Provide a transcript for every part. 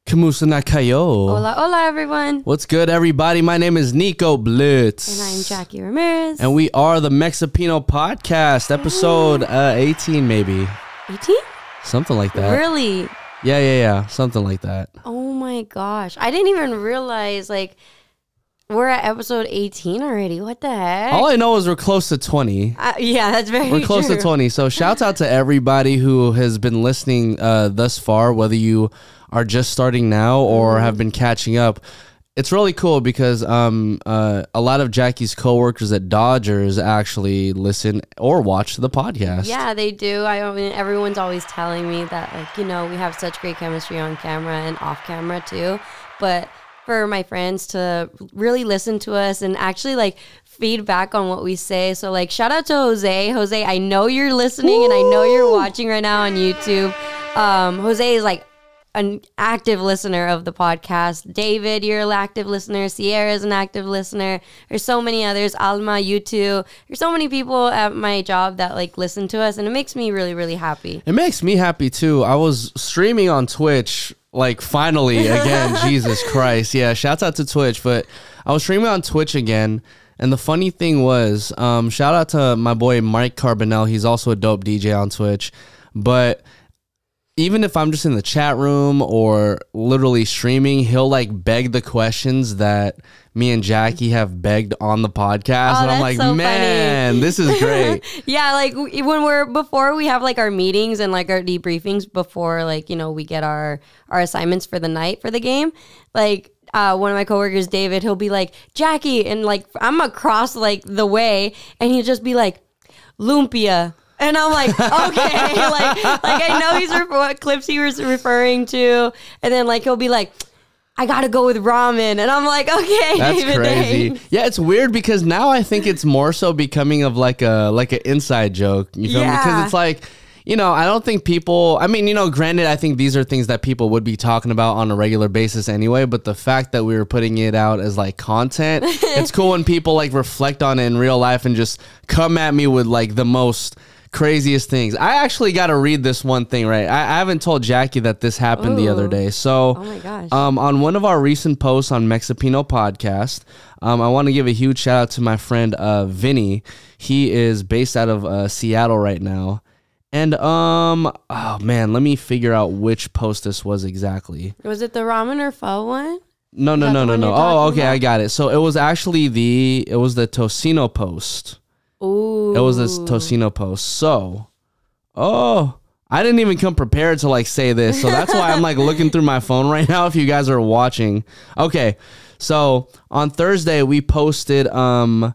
Kamusta na kayo? Hola, hola, everyone. What's good, everybody? My name is Nico Blitz. And I'm Jackie Ramirez. And we are the Mexipino podcast, episode 18, maybe. 18? Something like that. Really? Yeah. Something like that. Oh my gosh. I didn't even realize, we're at episode 18 already. What the heck? All I know is we're close to 20. Yeah, that's very true. We're close to 20. So shouts out to everybody who has been listening thus far, whether you are just starting now or have been catching up. It's really cool because a lot of Jackie's coworkers at Dodgers actually listen or watch the podcast. Yeah, they do. I mean, everyone's always telling me that, we have such great chemistry on camera and off camera too. But for my friends to really listen to us and actually feedback on what we say. So shout out to Jose. Jose, I know you're listening. Woo! And I know you're watching right now on YouTube. Jose is an active listener of the podcast. David, you're an active listener. Sierra is an active listener. There's so many others. Alma, you too. There's so many people at my job that listen to us, and it makes me really, really happy. It makes me happy too. I was streaming on Twitch, finally again. Jesus Christ. Yeah, shouts out to Twitch, but I was streaming on Twitch again. And the funny thing was, shout out to my boy Mike Carbonell. He's also a dope DJ on Twitch. But even if I'm just in the chat room or literally streaming, he'll beg the questions that me and Jackie have begged on the podcast. Oh, and I'm like, so man, funny. This is great. Yeah, before we have our meetings and our debriefings before we get our assignments for the night for the game, one of my coworkers, David, he'll be like, Jackie, and I'm across the way, and he'll just be like, lumpia. And I'm like, okay, I know what clips he was referring to. And then he'll be like, I gotta go with ramen. And I'm like, okay. That's David, crazy. thanks. Yeah, it's weird because now I think it's more so becoming of an inside joke. You feel me? Because it's I don't think people, granted, I think these are things that people would be talking about on a regular basis anyway, but the fact that we were putting it out as content, it's cool when people reflect on it in real life and just come at me with the most craziest things. I actually got to read this one thing, right? I haven't told Jackie that this happened the other day. So, oh my gosh. On one of our recent posts on Mexipino podcast, I want to give a huge shout out to my friend Vinny. He is based out of Seattle right now. And oh man, let me figure out which post this was exactly. Was it the ramen or pho one? No. Oh, okay, I got it. So it was actually the Tocino post. Ooh. It was this Tocino post. So, I didn't even come prepared to say this. So that's why I'm looking through my phone right now if you guys are watching. Okay. So on Thursday we posted something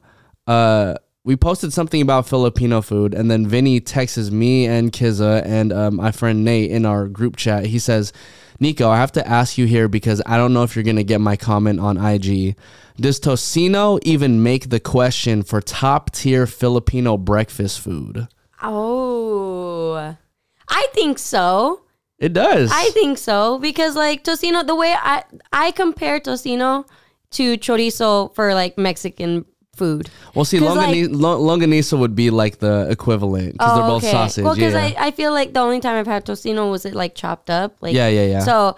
about Filipino food, and then Vinny texts me and Kiza and my friend Nate in our group chat. He says, Nico, I have to ask you here because I don't know if you're going to get my comment on IG. Does Tocino even make the question for top tier Filipino breakfast food? Oh, I think so. It does. I think so because tocino, the way I compare tocino to chorizo for Mexican food. Well, see, longaniza would be the equivalent because they're both sausage. Well, because I feel the only time I've had tocino was it chopped up. Yeah. So,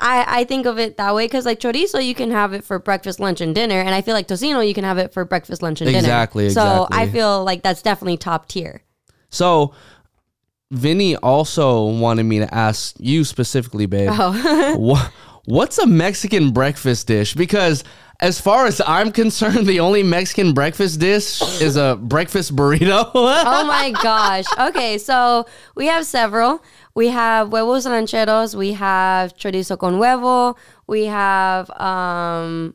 I think of it that way because chorizo, you can have it for breakfast, lunch, and dinner. And I feel tocino, you can have it for breakfast, lunch, and dinner. Exactly. So I feel that's definitely top tier. So Vinny also wanted me to ask you specifically, babe. Oh. What's a Mexican breakfast dish? Because as far as I'm concerned, the only Mexican breakfast dish is a breakfast burrito. Oh my gosh. Okay, so we have several. We have huevos rancheros. We have chorizo con huevo. We have,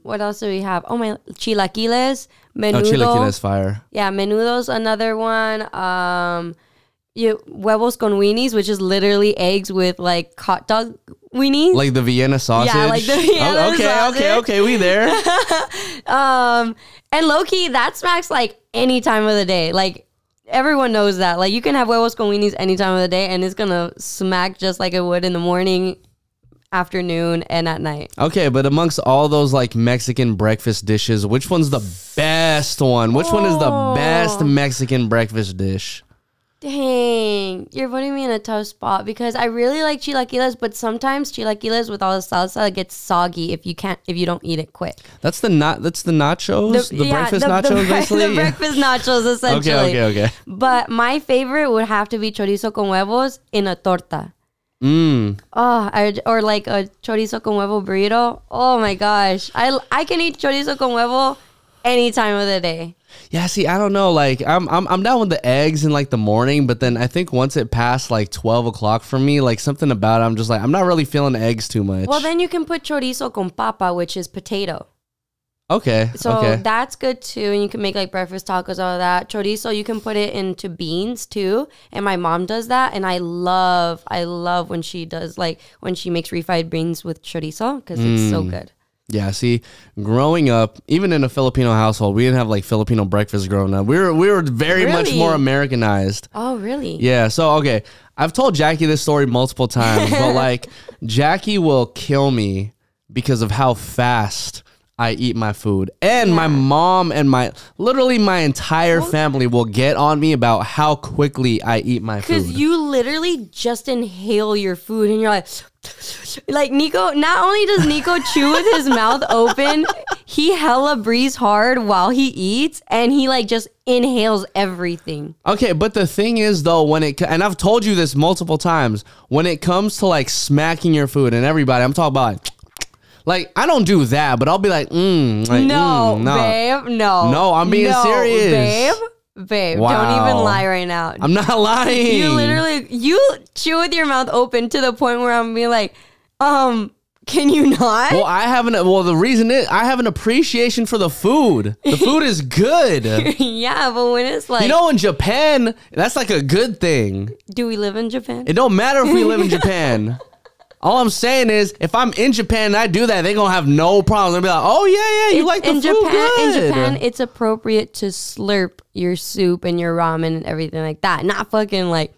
what else do we have? Oh my, chilaquiles. Menudo. Oh, chilaquiles fire. Yeah, menudo's another one. Huevos con weenies, which is literally eggs with hot dog weenies. Like the Vienna sausage? Yeah, like the Vienna sausage. Okay, we there. And low-key, that smacks any time of the day. Everyone knows that. You can have huevos con weenies any time of the day, and it's gonna smack just like it would in the morning, afternoon, and at night. Okay, but amongst all those Mexican breakfast dishes, which one's the best one? Which one is the best Mexican breakfast dish? Dang, you're putting me in a tough spot because I really like chilaquiles, but sometimes chilaquiles with all the salsa gets soggy if you don't eat it quick. That's the nachos, the breakfast nachos, basically. The breakfast nachos, essentially. Okay. But my favorite would have to be chorizo con huevos in a torta. Or like a chorizo con huevo burrito. Oh my gosh, I can eat chorizo con huevo any time of the day. Yeah, see, I don't know. Like, I'm down with the eggs in like the morning, but then I think once it passed like 12 o'clock for me, like something about it, I'm just like, I'm not really feeling eggs too much. Well, then you can put chorizo con papa, which is potato. Okay. So that's good too. And you can make like breakfast tacos, all of that. Chorizo, you can put it into beans too. And my mom does that. And I love when she does, like when she makes refried beans with chorizo because it's so good. Yeah, see, growing up, even in a Filipino household, we didn't have like Filipino breakfast growing up. We were very much more Americanized. Oh, really? Yeah. So, okay, I've told Jackie this story multiple times, but like Jackie will kill me because of how fast I eat my food. And my mom and literally my entire family will get on me about how quickly I eat my food. Because you literally just inhale your food and you're like Nico, not only does Nico chew with his mouth open, he hella breathes hard while he eats and he like just inhales everything. Okay, but the thing is though, and I've told you this multiple times, when it comes to like smacking your food and everybody, I'm talking about like, I don't do that, but I'll be like, no, babe, no. No, I'm being serious. Babe, wow. Don't even lie right now. I'm not lying. You chew with your mouth open to the point where I'm being like, can you not? Well, the reason is I have an appreciation for the food. The food is good. Yeah, but when it's like... You know, in Japan, that's like a good thing. Do we live in Japan? It don't matter if we live in Japan. All I'm saying is, if I'm in Japan and I do that, they're going to have no problem. They'll be like, oh, yeah, you like the food good. In Japan, it's appropriate to slurp your soup and your ramen and everything like that. Not fucking like...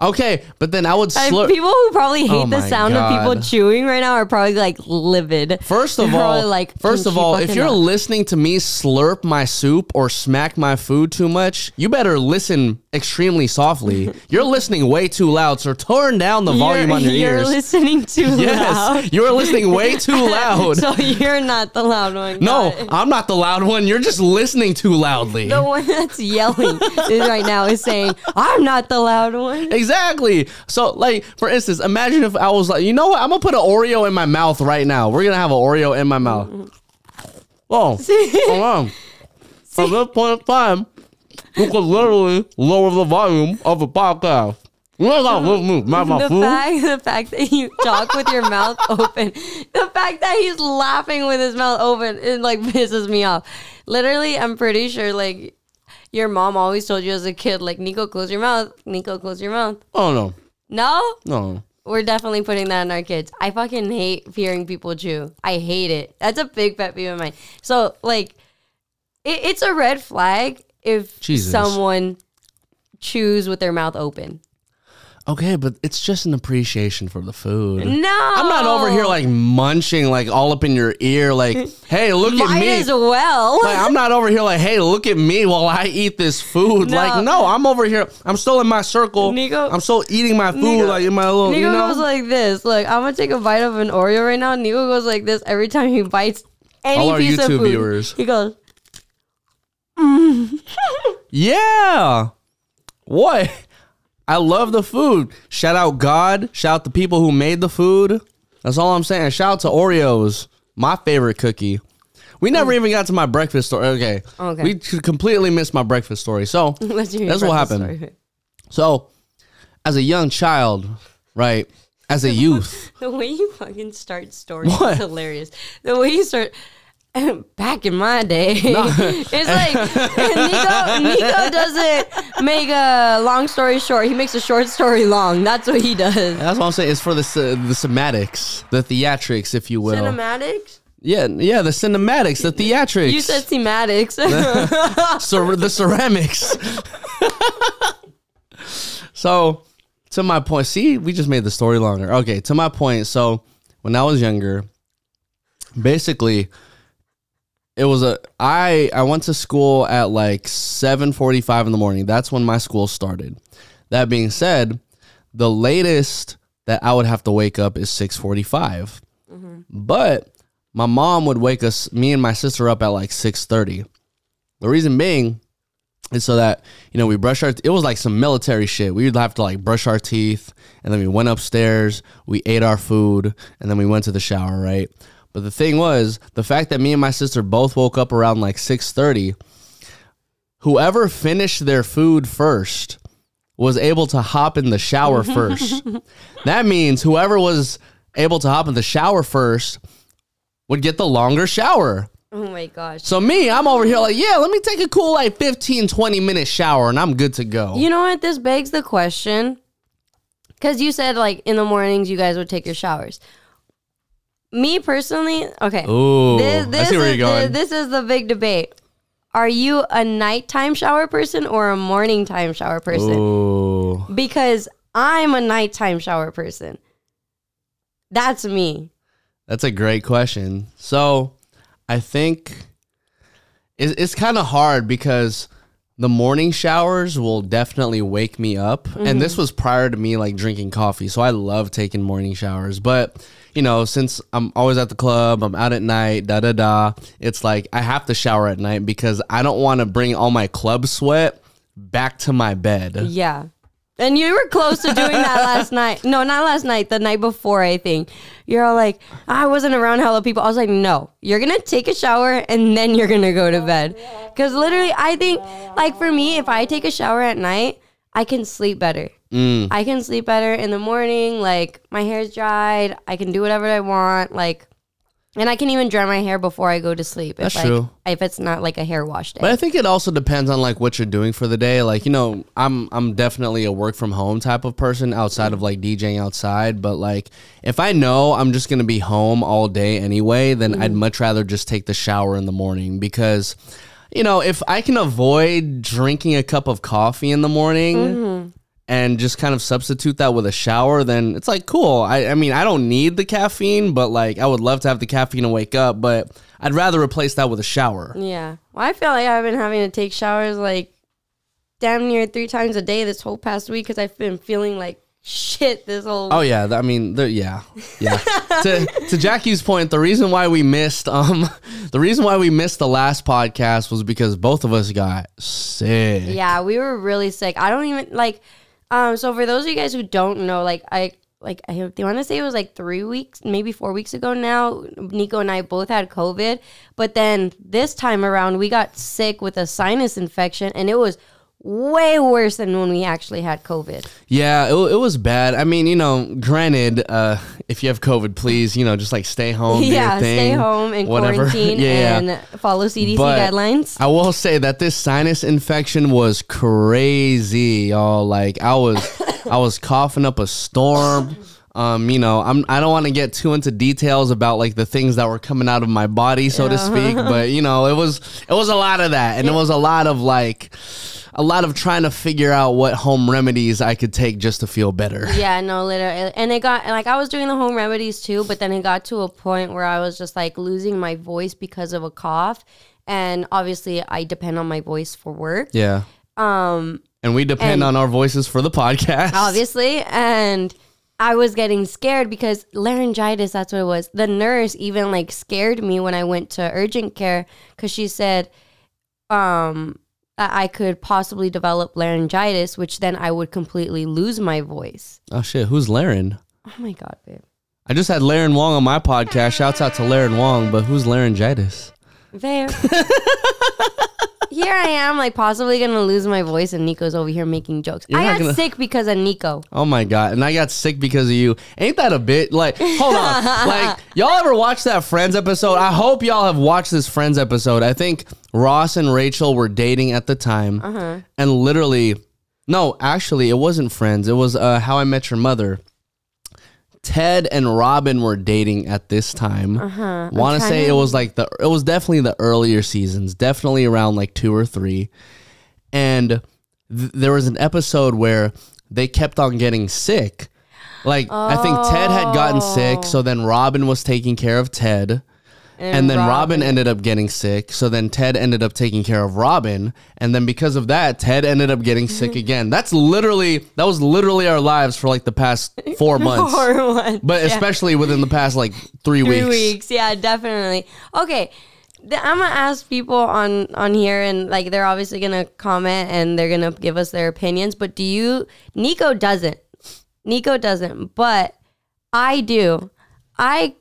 Okay, but then I would slurp. People who probably hate the sound of people chewing right now are probably like livid. First of all, if you're listening to me slurp my soup or smack my food too much, you better listen extremely softly. You're listening way too loud, so turn down the volume on your ears. You're listening too loud. Yes, you're listening way too loud. So you're not the loud one. No, I'm not the loud one. You're just listening too loudly. The one that's yelling right now is saying, I'm not the loud one. Exactly. So, like, for instance, imagine if I was like, you know what? I'm going to put an Oreo in my mouth right now. We're going to have an Oreo in my mouth. Oh, hold on. At this point in time, you could literally lower the volume of the podcast. The fact that you talk with your mouth open, the fact that he's laughing with his mouth open, it like pisses me off. Literally, I'm pretty sure like your mom always told you as a kid, like, Nico, close your mouth. Nico, close your mouth. Oh, no. No? No. We're definitely putting that in our kids. I fucking hate hearing people chew. I hate it. That's a big pet peeve of mine. So, like, it's a red flag if someone chews with their mouth open. Okay, but it's just an appreciation for the food. No. I'm not over here like munching like all up in your ear like, hey, look at me. Might as well. Like, I'm not over here like, hey, look at me while I eat this food. No. Like, no, I'm over here. I'm still in my circle. Nico, I'm still eating my food like in my little, Nico goes like this. Look, I'm going to take a bite of an Oreo right now. Nico goes like this every time he bites any piece of food. All our YouTube viewers. He goes, Yeah. What? I love the food. Shout out God. Shout out the people who made the food. That's all I'm saying. Shout out to Oreos, my favorite cookie. We never even got to my breakfast story. Okay. We completely missed my breakfast story. So that's what happened. Story. So as a young child, right, as a youth. The way you fucking start stories is hilarious. The way you start... Back in my day, it's like Nico doesn't make a long story short. He makes a short story long. That's what he does. That's what I'm saying. It's for the semantics, the theatrics, if you will. Cinematics? Yeah, the cinematics, the theatrics. You said thematics. The ceramics. So, to my point, see, we just made the story longer. Okay, to my point. So, when I was younger, basically... I went to school at like 7:45 in the morning. That's when my school started. That being said, the latest that I would have to wake up is 6:45. But my mom would wake me and my sister up at like 6:30. The reason being is so that, we brush it was like some military shit. We would have to like brush our teeth, and then we went upstairs, we ate our food, and then we went to the shower, right? But the thing was, the fact that me and my sister both woke up around like 6:30, whoever finished their food first was able to hop in the shower first. That means whoever was able to hop in the shower first would get the longer shower. Oh my gosh. So I'm over here like, yeah, let me take a cool like 15, 20-minute shower and I'm good to go. You know what? This begs the question. Because you said like in the mornings you guys would take your showers. Me personally, okay. Ooh, I see where you're going. This is the big debate. Are you a nighttime shower person or a morning time shower person? Ooh. Because I'm a nighttime shower person. That's me. That's a great question. So I think it's kind of hard because the morning showers will definitely wake me up. And this was prior to me like drinking coffee. So I love taking morning showers. But, since I'm always at the club, I'm out at night, it's like I have to shower at night because I don't want to bring all my club sweat back to my bed. Yeah. And you were close to doing that last night. No, not last night. The night before, I think. You're all like, I wasn't around hella people. I was like, no. You're going to take a shower and then you're going to go to bed. Because literally, I think, like for me, if I take a shower at night, I can sleep better. I can sleep better in the morning. Like, my hair's dried. I can do whatever I want. Like, and I can even dry my hair before I go to sleep. That's true. If it's not like a hair wash day. But I think it also depends on like what you're doing for the day. Like, I'm definitely a work from home type of person outside of like DJing outside. But like, if I know I'm just going to be home all day anyway, then I'd much rather just take the shower in the morning because, if I can avoid drinking a cup of coffee in the morning and just kind of substitute that with a shower, then it's like, cool. I mean, I don't need the caffeine, but like I would love to have the caffeine to wake up, but I'd rather replace that with a shower. Yeah. Well, I feel like I've been having to take showers like damn near 3 times a day this whole past week because I've been feeling like shit this whole... Oh, yeah. I mean, yeah. to Jackie's point, the reason why we missed the last podcast was because both of us got sick. Yeah, we were really sick. I don't even like... So for those of you guys who don't know, I want to say it was like 3 weeks, maybe 4 weeks ago now, Nico and I both had COVID. But then this time around, we got sick with a sinus infection, and it was way worse than when we actually had COVID. Yeah, it was bad. I mean, granted, if you have COVID, please, just like stay home. Yeah, stay home and quarantine and follow CDC guidelines. I will say that this sinus infection was crazy, y'all. Like I was coughing up a storm. I don't want to get too into details about like the things that were coming out of my body, so to speak. But it was a lot of that, and it was a lot of trying to figure out what home remedies I could take just to feel better. Yeah, no, literally. And it got, like, I was doing the home remedies too, but then it got to a point where I was just, like, losing my voice because of a cough. And obviously, I depend on my voice for work. Yeah. And we depend on our voices for the podcast. Obviously. And I was getting scared because laryngitis, that's what it was. The nurse even, like, scared me when I went to urgent care because she said, I could possibly develop laryngitis, which then I would completely lose my voice. Oh, shit. Who's Laren? Oh, my God, babe. I just had Laren Wong on my podcast. Shouts out to Laren Wong, but who's laryngitis? Babe. Here I am, like, possibly going to lose my voice, and Nico's over here making jokes. I got sick because of Nico. Oh, my God. And I got sick because of you. Ain't that a bit? Like, hold on. Like, y'all ever watch that Friends episode? I hope y'all have watched this Friends episode. I think Ross and Rachel were dating at the time. And literally, no, actually, it wasn't Friends. It was How I Met Your Mother. Ted and Robin were dating at this time. Want to say it was definitely the earlier seasons, definitely around like 2 or 3. And there was an episode where they kept on getting sick. Like I think Ted had gotten sick, so then Robin was taking care of Ted. And then Robin ended up getting sick. So then Ted ended up taking care of Robin. And then because of that, Ted ended up getting sick again. That was literally our lives for like the past 4 months. 4 months. But especially within the past like 3 weeks. 3 weeks. Yeah, definitely. Okay. I'm going to ask people on here, and like they're obviously going to comment and they're going to give us their opinions. But Nico doesn't, but I do. I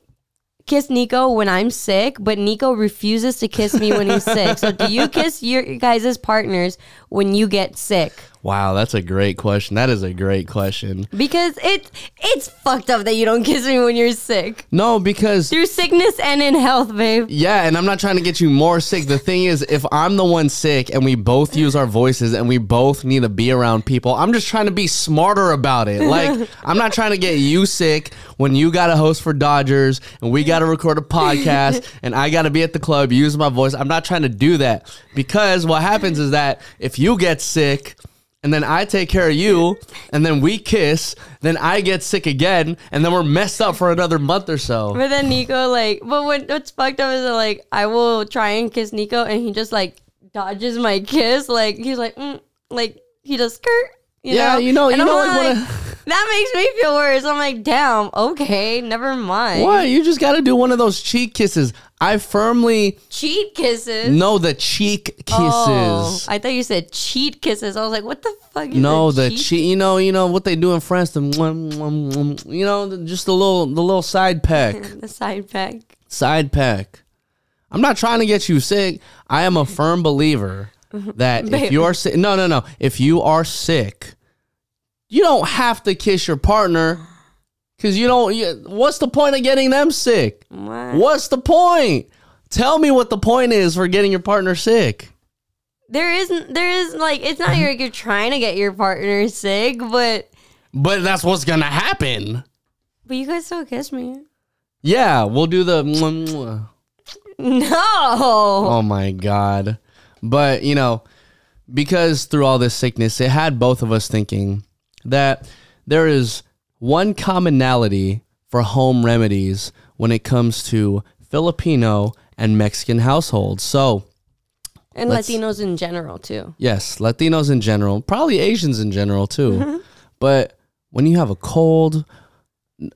kiss Nico when I'm sick, but Nico refuses to kiss me when he's sick. So do you kiss your guys' partners when you get sick? Wow, that's a great question. That is a great question. Because it's fucked up that you don't kiss me when you're sick. No, because... through sickness and in health, babe. Yeah, and I'm not trying to get you more sick. The thing is, if I'm the one sick and we both use our voices and we both need to be around people, I'm just trying to be smarter about it. Like, I'm not trying to get you sick when you got to host for Dodgers and we got to record a podcast and I got to be at the club, use my voice. I'm not trying to do that, because what happens is that if you get sick... and then I take care of you, and then we kiss, then I get sick again, and then we're messed up for another month or so. But then Nico, like, but what's fucked up is that, like, I will try and kiss Nico, and he just, like, dodges my kiss. Like, he's like, like, he just skirt, you know? You know, like that makes me feel worse. I'm like, damn, okay, never mind. What? You just got to do one of those cheek kisses. I firmly... cheat kisses? No, the cheek kisses. Oh, I thought you said cheat kisses. I was like, what the fuck is the cheek? You know what they do in France? The just the little side peck. The side peck. Side peck. I'm not trying to get you sick. I am a firm believer that if you're sick... No. If you are sick, you don't have to kiss your partner... because what's the point of getting them sick? What? What's the point? Tell me what the point is for getting your partner sick. There is like, it's not like you're trying to get your partner sick, but that's what's gonna happen. But you guys still kiss me. Yeah, we'll do the No. Oh my God. But because through all this sickness, it had both of us thinking that there is one commonality for home remedies when it comes to Filipino and Mexican households. And Latinos in general, too. Yes, Latinos in general. Probably Asians in general, too. But when you have a cold,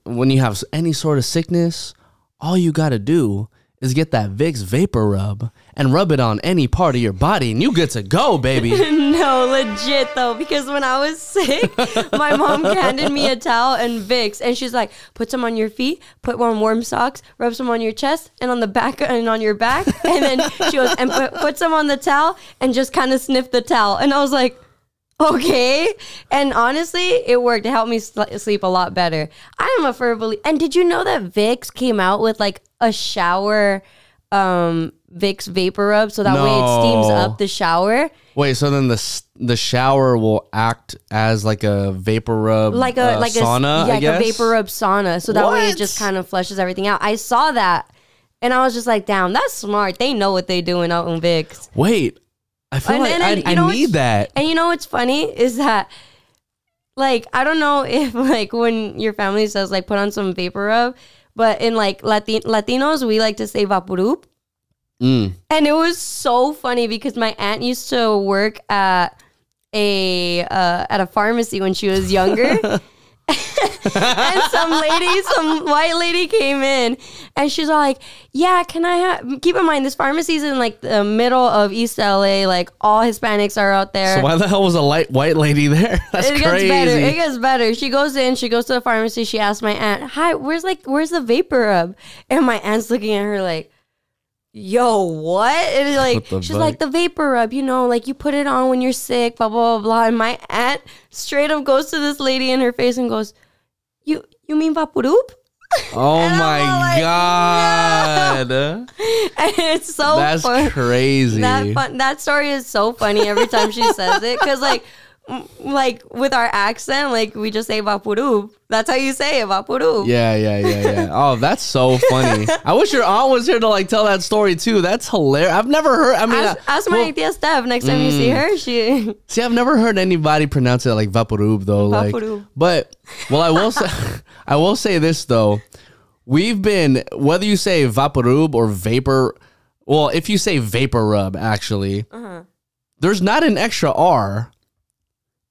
when you have any sort of sickness, all you got to do is get that Vicks Vapor Rub and rub it on any part of your body and you get to go, baby. No, legit though, because when I was sick, my mom handed me a towel and Vicks, and she's like, put some on your feet, put on warm socks, rub some on your chest and on the back and on your back, and then she goes, and put some on the towel and just kind of sniff the towel. And I was like, okay. And honestly, it worked. It helped me sleep a lot better. I am a firm believer. And did you know that Vicks came out with like a shower Vicks Vapor Rub, so that way it steams up the shower? Wait, so then the shower will act as like a vapor rub, like a sauna, I guess? Like a vapor rub sauna, so that way it just kind of flushes everything out. I saw that, and I was just like, damn, that's smart. They know what they're doing out in Vicks. Wait, I feel I need that. And you know what's funny is that, like, I don't know if like when your family says like put on some vapor rub, but in like Latinos we like to say vaporub. And it was so funny because my aunt used to work at a pharmacy when she was younger. And some white lady came in and she's like, yeah, can I have, keep in mind this pharmacy's in like the middle of East LA, like all Hispanics are out there. So why the hell was a white lady there? That's crazy. It gets better. She goes to the pharmacy, she asks my aunt, hi, where's the vapor rub? And my aunt's looking at her like, yo, what? And like, she's like, the vapor rub, like you put it on when you're sick, blah, blah, blah, blah. And my aunt straight up goes to this lady in her face and goes, you mean vaporub? Oh my God. No. And it's so That's crazy. That story is so funny every time she says it. Because like with our accent, like we just say vaporub. That's how you say it, vaporub. Yeah. Oh, that's so funny. I wish your aunt was here to like tell that story too. That's hilarious. I've never heard. I mean, ask my tia Steph next time you see her. See, I've never heard anybody pronounce it like vaporub though. Vaporub. Like, but I will say this though. we've been, whether you say Vaporub or Vapor, well, if you say Vapor Rub, actually, there's not an extra R.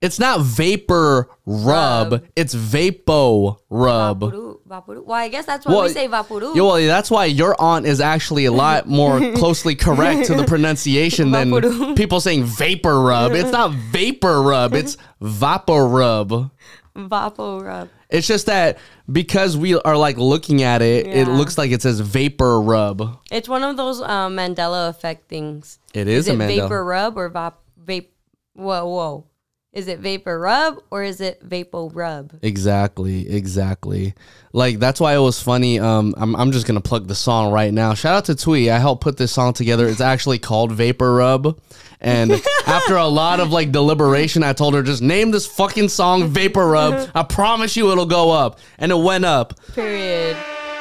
It's not Vapor Rub. It's Vapo Rub. Vaporu. Well, I guess that's why we say Vaporu. Yeah, well, that's why your aunt is actually a lot more closely correct to the pronunciation than people saying Vapor Rub. It's not Vapor Rub. It's Vapor Rub. Vapo Rub. It's just that because we are like looking at it, it looks like it says Vapor Rub. It's one of those Mandela effect things. It is a Mandela. Vapor Rub or vape? Whoa. Is it Vapor Rub or is it Vapo Rub? Exactly. Like, that's why it was funny. I'm just going to plug the song right now. Shout out to Twee. I helped put this song together. It's actually called Vapor Rub. And after a lot of like deliberation, I told her, just name this fucking song Vapor Rub. I promise you it'll go up. And it went up. Period.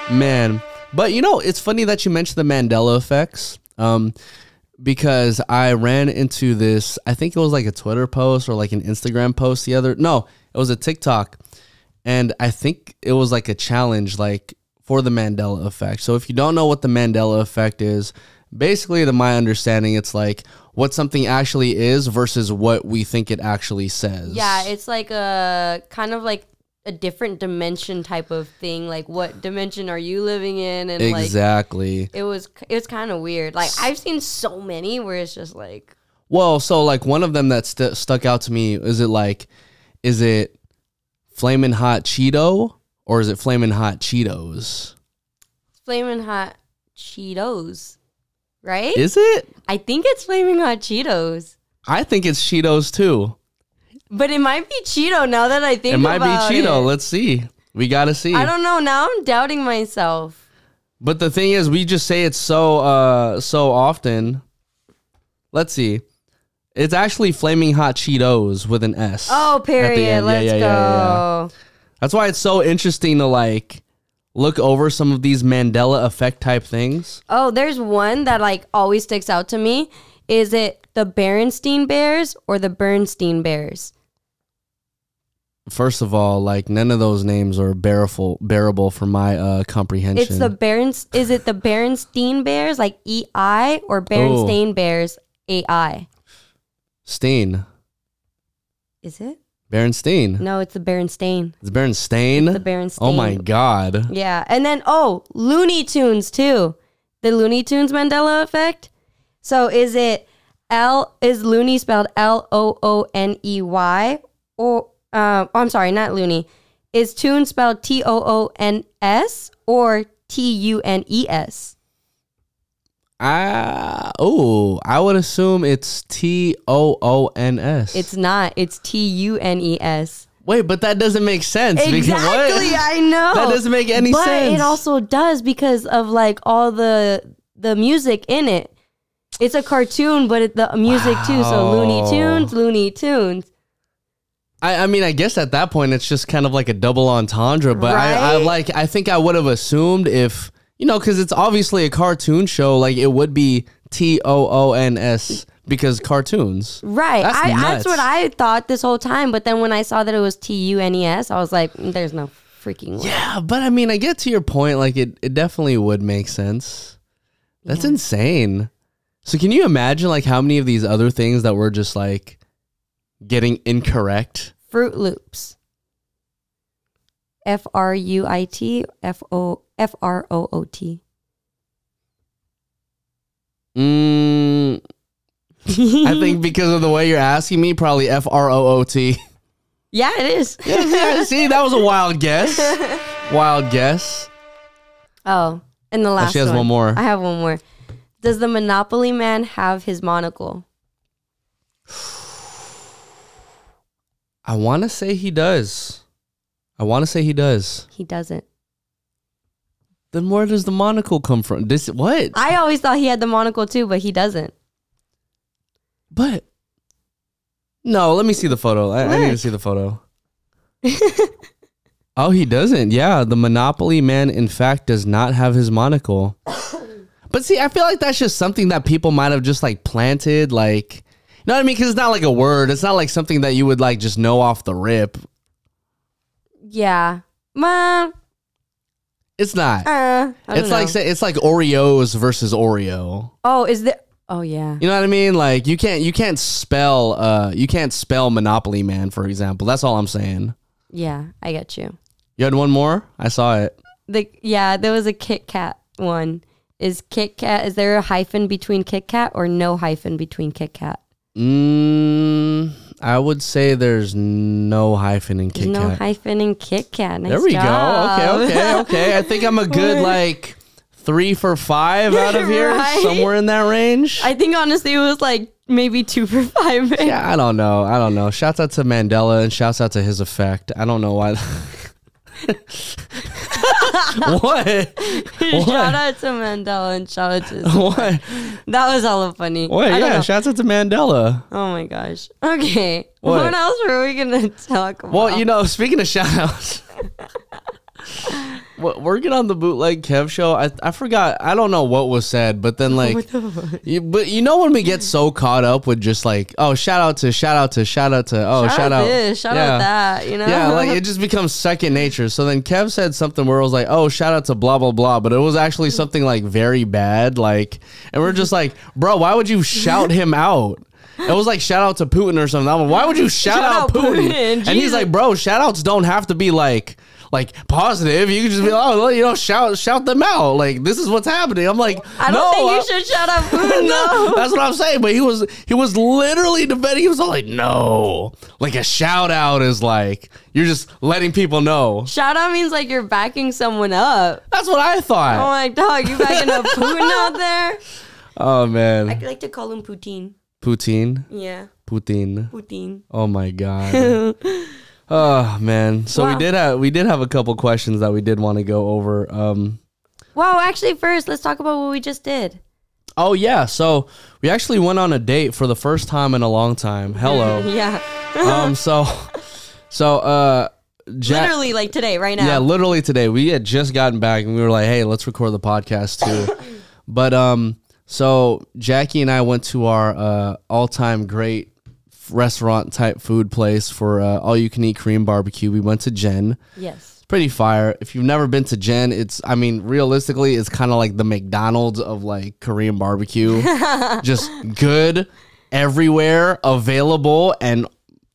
Man. But you know, it's funny that you mentioned the Mandela effects. Because I ran into this, I think it was like a Twitter post or like an Instagram post it was a TikTok. And I think it was like a challenge like for the Mandela effect. So if you don't know what the Mandela effect is, basically to my understanding, it's like what something actually is versus what we think it actually says. Yeah, it's like a kind of like a different dimension type of thing. Like, what dimension are you living in? And exactly. Like, it was kind of weird. Like, I've seen so many where it's just like, well, so like one of them that stuck out to me, is it Flamin' Hot Cheeto or is it Flamin' Hot Cheetos? Flamin' Hot Cheetos, right? Is it? I think it's Flaming Hot Cheetos. I think it's Cheetos too. But it might be Cheeto now that I think about it. It might be Cheeto. Let's see. We got to see. I don't know. Now I'm doubting myself. But the thing is, we just say it so often. Let's see. It's actually Flaming Hot Cheetos with an S. Oh, period. Let's go. Yeah. That's why it's so interesting to like look over some of these Mandela effect type things. Oh, there's one that like always sticks out to me. Is it the Berenstein Bears or the Bernstein Bears? First of all, like none of those names are bearable for my comprehension. It's the Is it the Berenstein Bears, like EI, or Berenstain Bears, AI? Steen. Is it? Berenstain. No, it's the Berenstain. It's Berenstain? It's the Berenstain. Oh my God. Yeah. And then, Looney Tunes too. The Looney Tunes Mandela effect. So is Looney spelled Looney, or I'm sorry, not Looney. Is Tune spelled Toons or Tunes? I would assume it's Toons. It's not. It's Tunes. Wait, but that doesn't make sense. Exactly, I know. That doesn't make any sense. But it also does because of like all the music in it. It's a cartoon, but the music too. So Looney Tunes. I mean, I guess at that point it's just kind of like a double entendre. But right? I think I would have assumed if, because it's obviously a cartoon show, like it would be Toons because cartoons. Right. That's what I thought this whole time. But then when I saw that it was Tunes, I was like, there's no freaking way. Yeah, but I mean, I get to your point. Like it definitely would make sense. That's insane. So can you imagine like how many of these other things that we're just like getting incorrect? Fruit Loops. FRUIT FROOT. I think because of the way you're asking me, probably FROOT. Yeah, it is. Yeah, see, that was a wild guess. Wild guess. Oh, and the last one. She has one more. I have one more. Does the Monopoly Man have his monocle? I want to say he does. He doesn't. Then where does the monocle come from? What? I always thought he had the monocle too, but he doesn't. But no, let me see the photo. I need to see the photo. Oh, he doesn't. Yeah, the Monopoly Man, in fact, does not have his monocle. But see, I feel like that's just something that people might have just like planted, like, you know what I mean? Because it's not like a word. It's not like something that you would like just know off the rip. Yeah. It's not. It's like Oreos versus Oreo. Oh, is there? Oh yeah. You know what I mean? Like you can't spell Monopoly Man, for example. That's all I'm saying. Yeah, I get you. You had one more? I saw it. There was a Kit Kat one. Is there a hyphen between Kit Kat or no hyphen between Kit Kat? I would say there's no hyphen in Kit Kat. No hyphen in Kit Kat. Nice there we job. go. Okay. I think I'm a good like 3 for 5 out of here, right? Somewhere in that range. I think honestly it was like maybe 2 for 5. Yeah, I don't know. Shouts out to Mandela and shouts out to his effect. I don't know why. What? Shout out to Mandela and shout out to his what? That was hella funny. What? Yeah, shouts out to Mandela. Oh my gosh. Okay. What else were we gonna talk about? Well, speaking of shout outs. Working on the Bootleg Kev show, I forgot. I don't know what was said, but then like, but you know when we get so caught up with just like, oh, shout out to, shout out out that, you know? Yeah, like it just becomes second nature. So then Kev said something where it was like, oh, shout out to blah blah blah, but it was actually something like very bad, like, and we're just like, bro, why would you shout him out? It was like shout out to Putin or something. I'm like, why would you shout out Putin? And he's like, bro, shout outs don't have to be like positive. You can just be like, shout them out. Like, this is what's happening. I'm like, I don't think you should shout out Putin. No, that's what I'm saying. But he was literally defending. He was all like, no, like a shout out is like you're just letting people know. Shout out means like you're backing someone up. That's what I thought. Oh my dog, you backing up Putin out there? Oh man, I like to call him Putin. Putin. Yeah. Putin. Oh my god. Oh man, so wow. we did have a couple questions that we did want to go over. Well, actually, first let's talk about what we just did. Oh yeah, so we actually went on a date for the first time in a long time. Hello. Yeah. Literally like today, right now. Yeah, literally today. We had just gotten back and we were like, hey, let's record the podcast too. But so Jackie and I went to our all-time great restaurant type food place for all you can eat Korean barbecue. We went to Jen. Yes. It's pretty fire. If you've never been to Jen, realistically, it's kind of like the McDonald's of like Korean barbecue. Just good everywhere, available, and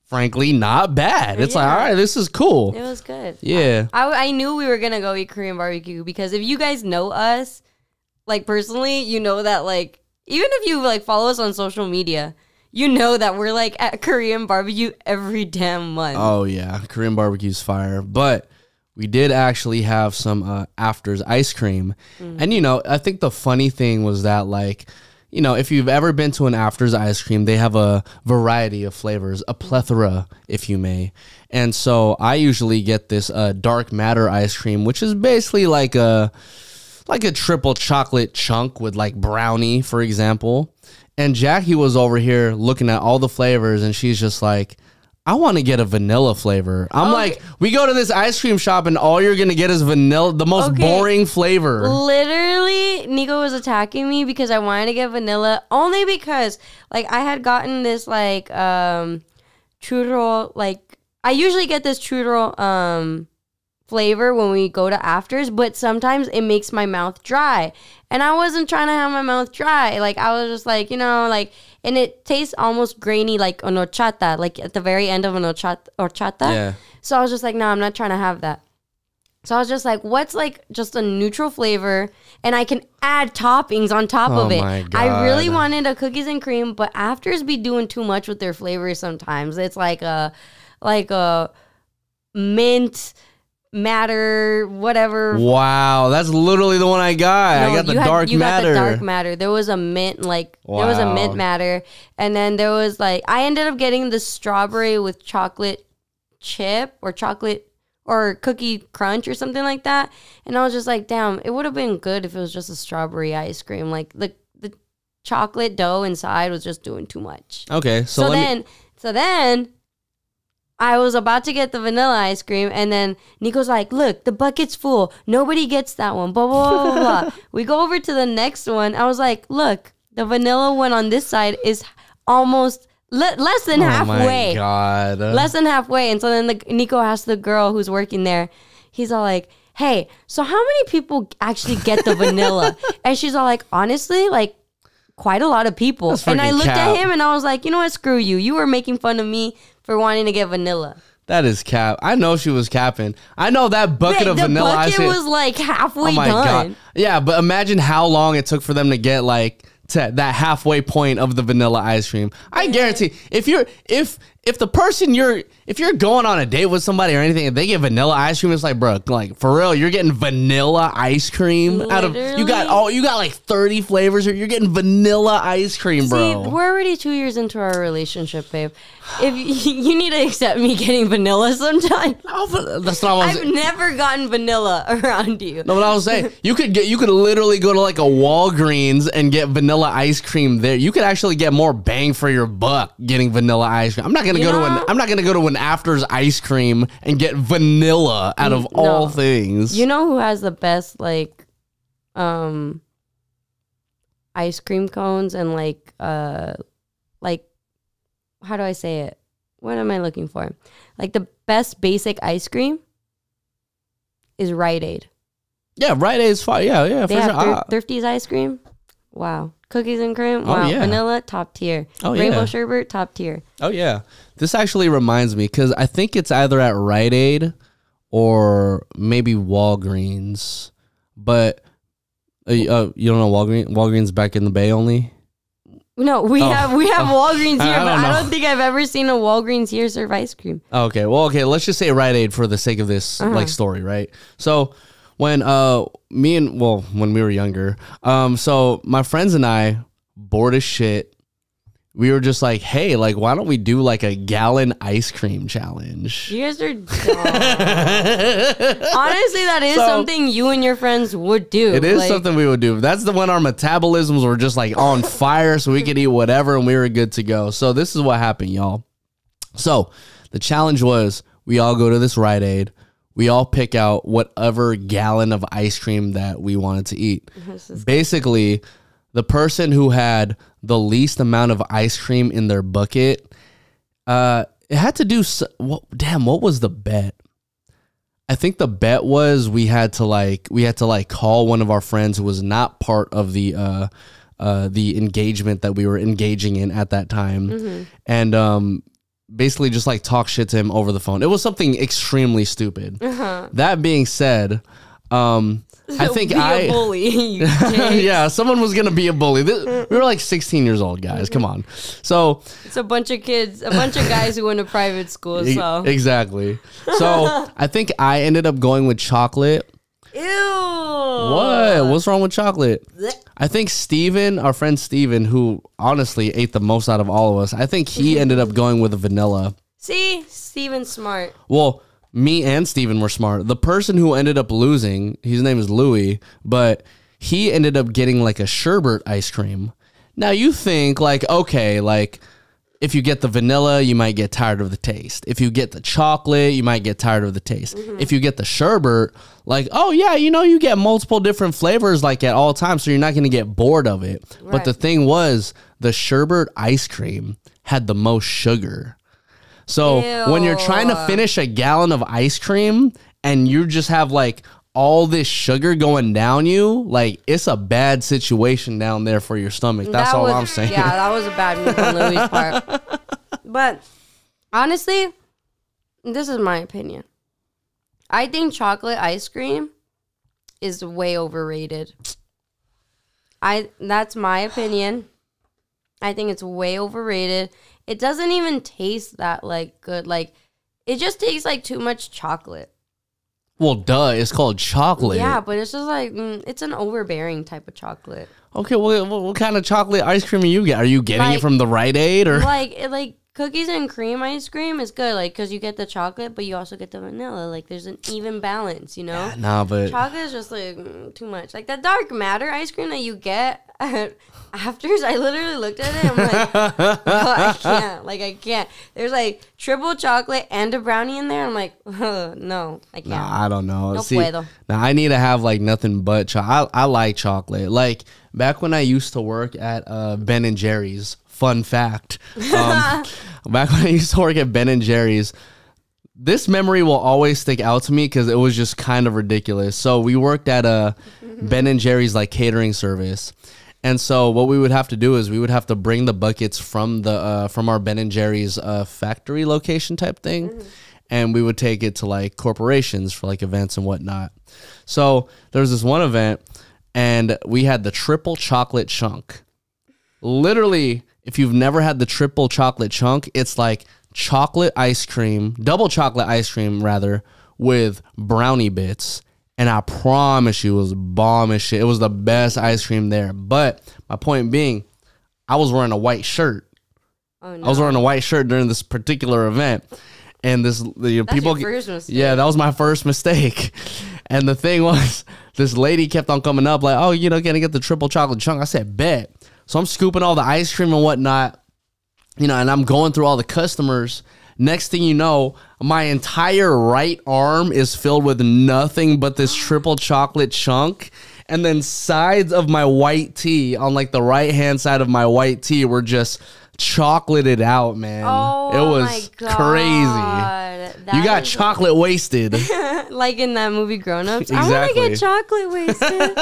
frankly, not bad. It's like, all right, this is cool. It was good. Yeah. I knew we were going to go eat Korean barbecue because if you guys know us, like personally, you know that like, even if you like follow us on social media, you know that we're like at Korean barbecue every damn month. Oh yeah, Korean barbecue's fire. But we did actually have some Afters ice cream. And I think the funny thing was that like, if you've ever been to an Afters ice cream, they have a variety of flavors, a plethora, if you may. And so I usually get this dark matter ice cream, which is basically like a triple chocolate chunk with like brownie, for example. And Jackie was over here looking at all the flavors, and she's just like, I want to get a vanilla flavor. I'm like, we go to this ice cream shop, and all you're going to get is vanilla, the most boring flavor. Literally, Nico was attacking me because I wanted to get vanilla, only because, like, I had gotten this, like, churro, like, I usually get this churro, flavor when we go to Afters, but sometimes it makes my mouth dry, and I wasn't trying to have my mouth dry. Like I was just like, like, and it tastes almost grainy, like an horchata, like at the very end of an horchata. Yeah. So I was just like, no, I'm not trying to have that. So I was just like, what's like just a neutral flavor, and I can add toppings on top of it. My God. I really wanted a cookies and cream, but Afters be doing too much with their flavors sometimes. It's like a mint matter, whatever. Wow, that's literally the one I got. I got the dark matter. Got the dark matter. There was a mint, like there was a mint matter, and then there was like I ended up getting the strawberry with chocolate chip or chocolate or cookie crunch or something like that. And I was just like, damn, it would have been good if it was just a strawberry ice cream. Like the chocolate dough inside was just doing too much. Okay, so then I was about to get the vanilla ice cream, and then Nico's like, look, the bucket's full. Nobody gets that one, blah, blah, blah, blah. We go over to the next one. I was like, look, the vanilla one on this side is almost less than halfway. Oh, my God. Less than halfway. And so then Nico asked the girl who's working there, he's all like, hey, so how many people actually get the vanilla? And she's all like, honestly, like, quite a lot of people. And I looked at him and I was like, you know what? Screw you. You were making fun of me for wanting to get vanilla. That is cap. I know she was capping. I know that bucket of vanilla ice cream. The bucket was like halfway done. God. Yeah, but imagine how long it took for them to get like to that halfway point of the vanilla ice cream. I guarantee if the person if you're going on a date with somebody or anything, if they get vanilla ice cream, it's like, bro, like for real, you're getting vanilla ice cream. Literally? Out of you got like 30 flavors, or you're getting vanilla ice cream, bro. See, we're already 2 years into our relationship, babe. If you need to accept me getting vanilla sometime. No, but that's not what I've never gotten vanilla around you. No, what I was saying, you could literally go to like a Walgreens and get vanilla ice cream there. You could actually get more bang for your buck getting vanilla ice cream. I'm not gonna go to an After's ice cream and get vanilla out of all things. You know who has the best like ice cream cones and like how do I say it? What am I looking for? Like the best basic ice cream is Rite Aid. Yeah, Rite Aid is fine. Yeah, they have Thrifty's ice cream. Wow. Cookies and cream. Wow. Oh, yeah. Vanilla, top tier. Oh, Rainbow sherbet, top tier. Oh, yeah. This actually reminds me, because I think it's either at Rite Aid or maybe Walgreens. But you don't know Walgreens back in the Bay only? No, we have Walgreens here, but I don't think I've ever seen a Walgreens here serve ice cream. Okay, let's just say Rite Aid for the sake of this like story, right? So when when we were younger, so my friends and I, bored as shit, we were just like, hey, like, why don't we do like a gallon ice cream challenge? You guys are dumb. Honestly, that is something you and your friends would do. It is something we would do. That's when our metabolisms were just like on fire, so we could eat whatever and we were good to go. So this is what happened, y'all. So the challenge was we all go to this Rite Aid. We all pick out whatever gallon of ice cream that we wanted to eat. Basically, the person who had the least amount of ice cream in their bucket, it had to do. What was the bet? I think the bet was we had to call one of our friends who was not part of the engagement that we were engaging in at that time, and basically just like talk shit to him over the phone. It was something extremely stupid. That being said, I think a bully. Yeah, someone was gonna be a bully. We were like 16 years old, guys. Come on. So it's a bunch of kids, a bunch of guys who went to private school. So exactly. So I think I ended up going with chocolate. Ew. What? What's wrong with chocolate? I think Steven, our friend Steven, who honestly ate the most out of all of us, I think he ended up going with a vanilla. See? Steven's smart. Well, me and Steven were smart. The person who ended up losing, his name is Louis, but he ended up getting like a sherbet ice cream. Now you think like, okay, like if you get the vanilla, you might get tired of the taste. If you get the chocolate, you might get tired of the taste. If you get the sherbet, like, oh yeah, you get multiple different flavors like at all times, so you're not going to get bored of it. Right. But the thing was, the sherbet ice cream had the most sugar. So when you're trying to finish a gallon of ice cream and you just have like all this sugar going down you, like it's a bad situation down there for your stomach. That's all I'm saying. Yeah, that was a bad move on Louis' part. But honestly, this is my opinion. I think chocolate ice cream is way overrated. That's my opinion. I think it's way overrated. It doesn't even taste that like good. Like it just tastes like too much chocolate. Well, duh, it's called chocolate. Yeah, but it's just like it's an overbearing type of chocolate. Okay, well, what kind of chocolate ice cream are you getting? Are you getting it from the Rite Aid or like cookies and cream ice cream is good, like because you get the chocolate, but you also get the vanilla. Like there's an even balance, you know. Nah, but chocolate is just like too much. Like the dark matter ice cream that you get at Afters, I literally looked at it. I'm like, oh, I can't. Like I can't. There's like triple chocolate and a brownie in there. I'm like, no, I can't. Nah, I don't know. No puedo. Now I need to have like nothing but chocolate. I like chocolate. Like back when I used to work at Ben and Jerry's. Fun fact. Back when I used to work at Ben and Jerry's, this memory will always stick out to me because it was just kind of ridiculous. So we worked at a Ben and Jerry's like catering service. And so what we would have to do is we would have to bring the buckets from the from our Ben and Jerry's factory location type thing, and we would take it to like corporations for like events and whatnot. So there was this one event, and we had the triple chocolate chunk. Literally, if you've never had the triple chocolate chunk, it's like chocolate ice cream, double chocolate ice cream rather, with brownie bits. And I promise you, it was bomb as shit. It was the best ice cream there. But my point being, I was wearing a white shirt. Oh, no. I was wearing a white shirt during this particular event. And this people, your first mistake. Yeah, that was my first mistake. And the thing was, this lady kept on coming up like, oh, you know, gonna get the triple chocolate chunk. I said, bet. So I'm scooping all the ice cream and whatnot, you know, and I'm going through all the customers. Next thing you know, my entire right arm is filled with nothing but this triple chocolate chunk. And then sides of my white tee, on like the right hand side of my white tee, were just chocolated out, man. Oh, it was crazy. You got chocolate wasted. Like in that movie Grown Ups. Exactly. I want to get chocolate wasted.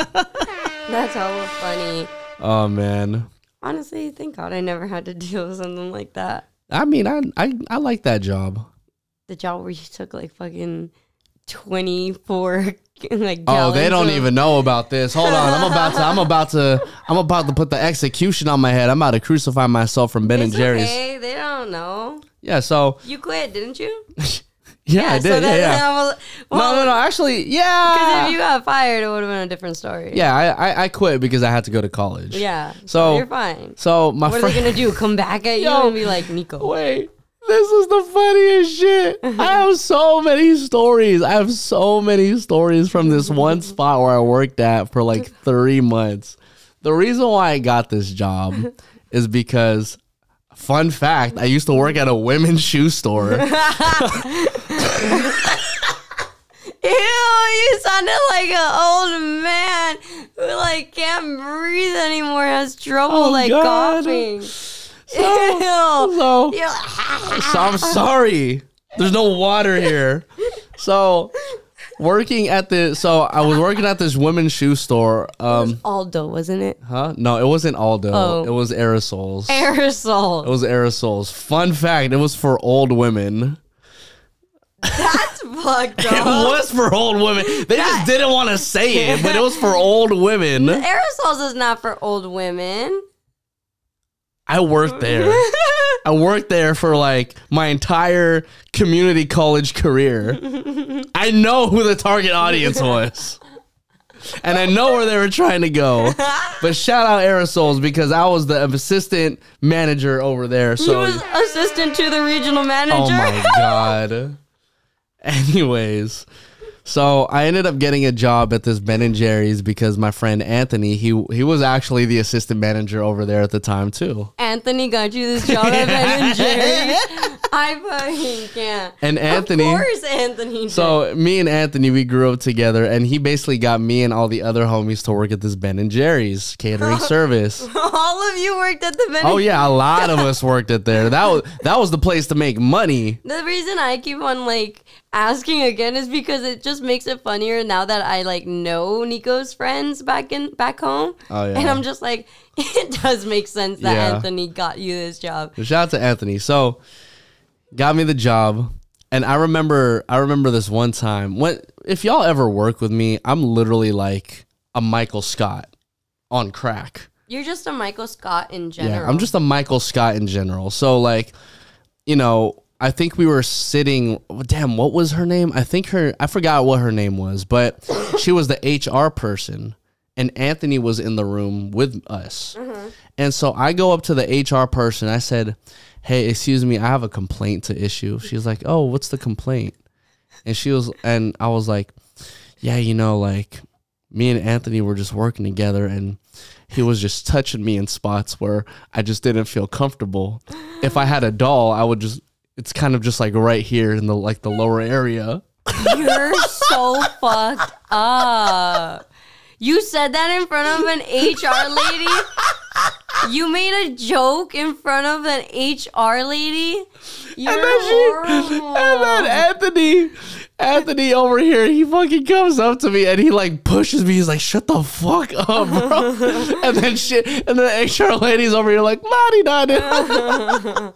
That's hella funny. Oh, man. Honestly, thank God I never had to deal with something like that. I mean, I like that job. The job where you took like fucking 24 like oh, they don't even know about this. Hold on, I'm about to put the execution on my head. I'm about to crucify myself from Ben and Jerry's. Okay, they don't know. Yeah, so you quit, didn't you? Yeah, I did. So yeah. Well, no. Actually, yeah. Because if you got fired, it would have been a different story. Yeah, I quit because I had to go to college. Yeah. So you're fine. So what are they gonna do? Come back at you and be like, Nico? Wait. This is the funniest shit. I have so many stories. I have so many stories from this one spot where I worked at for like 3 months. The reason why I got this job is because, fun fact, I used to work at a women's shoe store. Ew, you sounded like an old man who like can't breathe anymore, has trouble coughing. So I'm sorry. There's no water here. So I was working at this women's shoe store. It was Aldo, wasn't it? Huh? No, it wasn't Aldo. Oh. It was Aerosols. Aerosols. It was Aerosols. Fun fact, it was for old women. That's fucked up. It was for old women. They just didn't want to say it, but it was for old women. Aerosols is not for old women. I worked there. I worked there for like my entire community college career. I know who the target audience was. And I know where they were trying to go. But shout out Aerosols because I was the assistant manager over there. So you was assistant to the regional manager? Oh my God. Anyways. So I ended up getting a job at this Ben and Jerry's because my friend Anthony, he was actually the assistant manager over there at the time too. Anthony got you this job at Ben and Jerry's? I fucking can't. And Anthony, of course Anthony did. So me and Anthony, we grew up together, and he basically got me and all the other homies to work at this Ben and Jerry's catering service. All of you worked at the Ben. Oh yeah, a lot of us worked at there. That was the place to make money. The reason I keep on like asking again is because it just makes it funnier now that I like know Nico's friends back home. Oh yeah. And I'm just like, it does make sense that Anthony got you this job. So shout out to Anthony. So got me the job. And I remember this one time if y'all ever work with me, I'm literally like a Michael Scott on crack. You're just a Michael Scott in general. Yeah, I'm just a Michael Scott in general. So like, you know, I think we were sitting, damn, what was her name? I forgot what her name was, but she was the HR person, and Anthony was in the room with us. Mm-hmm. And so I go up to the HR person. I said, hey, excuse me, I have a complaint to issue. She was like, oh, what's the complaint? And I was like, yeah, you know, like me and Anthony were just working together, and he was just touching me in spots where I just didn't feel comfortable. If I had a doll, I would just, it's kind of just like right here in the lower area. You're so fucked up. You said that in front of an HR lady? You made a joke in front of an HR lady. You're and then Anthony over here, he fucking comes up to me and he like pushes me. He's like, "Shut the fuck up, bro." and then the HR lady's over here like, "La-di-da-di."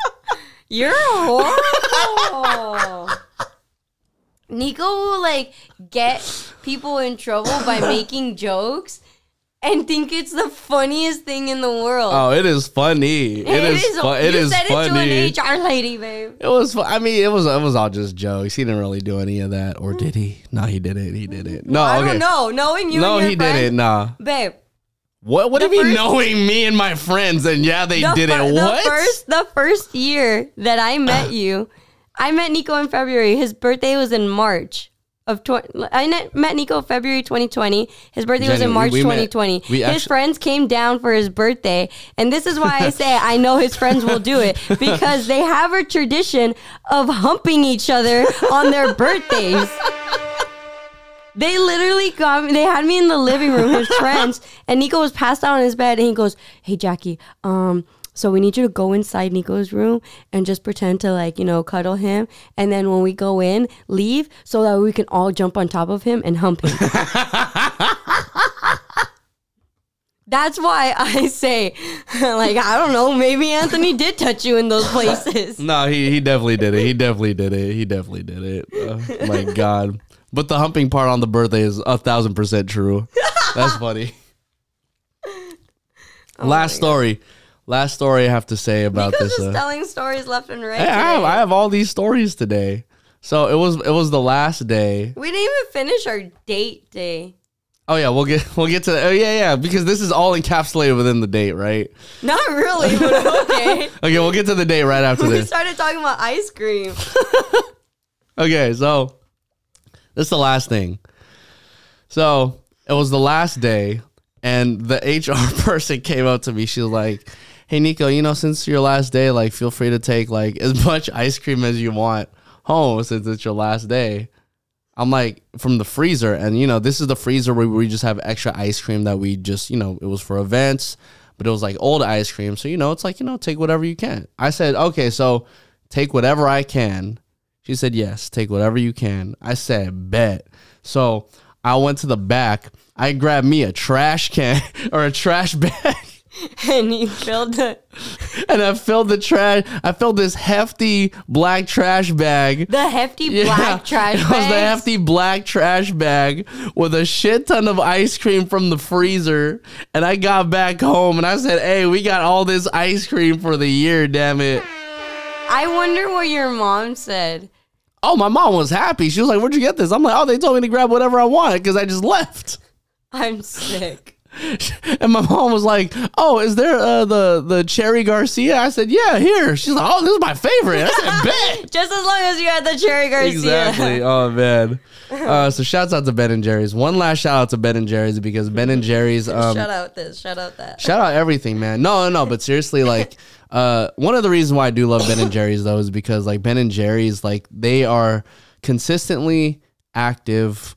You're horrible. Nico will like get people in trouble by making jokes and think it's the funniest thing in the world. Oh, it is funny. It is funny. You said it to an HR lady, babe. It was. I mean, it was all just jokes. He didn't really do any of that, or did he? No, he didn't. He didn't. No, I okay. don't know. Knowing you, no, and your he friends, didn't. Nah, babe. What do you mean knowing me and my friends? And yeah, they did it. What? The first year that I met you, I met Nico in February. His birthday was in March. I met Nico February 2020. His birthday was in March 2020. His friends came down for his birthday. And this is why I say I know his friends will do it. Because they have a tradition of humping each other on their birthdays. They literally they had me in the living room, his friends. And Nico was passed out on his bed. And he goes, "Hey, Jackie, so we need you to go inside Nico's room and just pretend to like, cuddle him. And then when we go in, leave so that we can all jump on top of him and hump him." That's why I say, like, I don't know, maybe Anthony did touch you in those places. No, he definitely did it. He definitely did it. Oh, my God. But the humping part on the birthday is 1,000% true. That's funny. Oh Last story I have to say about Nico's this. Just telling stories left and right. Hey, I have all these stories today. So it was the last day. We didn't even finish our date day. Oh yeah, we'll get to. Oh yeah, because this is all encapsulated within the date, right? Not really, but okay. Okay, we'll get to the date right after We this. started talking about ice cream. Okay, so this is the last thing. So it was the last day, and the HR person came up to me. She was like, "Hey Nico, since your last day, like feel free to take like as much ice cream as you want home since it's your last day." I'm like, from the freezer, and this is the freezer where we just have extra ice cream that we just, it was for events, but it was like old ice cream. So, it's like, take whatever you can. I said, okay, so take whatever I can. She said, yes, take whatever you can. I said, bet. So I went to the back. I grabbed me a trash can or a trash bag. And you filled it. And I filled the trash. I filled this hefty black trash bag. The hefty black trash bag? It was the hefty black trash bag with a shit ton of ice cream from the freezer. And I got back home and I said, "Hey, we got all this ice cream for the year, damn it." I wonder what your mom said. Oh, my mom was happy. She was like, "Where'd you get this?" I'm like, "Oh, they told me to grab whatever I wanted because I just left." I'm sick. And my mom was like, "Oh, is there the Cherry Garcia?" I said, "Yeah, here." She's like, "Oh, this is my favorite." I said, "Bet." Just as long as you had the Cherry Garcia. Exactly. Oh man. So shouts out to Ben and Jerry's. One last shout out to Ben and Jerry's because Ben and Jerry's. Shout out this. Shout out that. Shout out everything, man. No. But seriously, like, one of the reasons why I do love Ben and Jerry's though is because like Ben and Jerry's, like they are consistently active.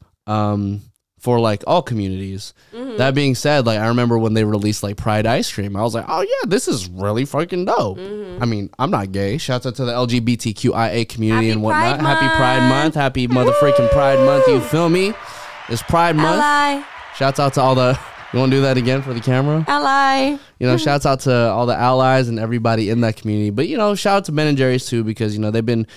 For like all communities. Mm-hmm. That being said, like I remember when they released like Pride ice cream, I was like, "Oh yeah, this is really fucking dope." Mm-hmm. I mean, I'm not gay. Shouts out to the LGBTQIA community and whatnot. Happy Pride Month. Happy motherfucking Pride Month. You feel me? It's Pride Month. Ally. Shouts out to all the. You want to do that again for the camera? Ally. Shouts out to all the allies and everybody in that community. But shout out to Ben and Jerry's too because they've been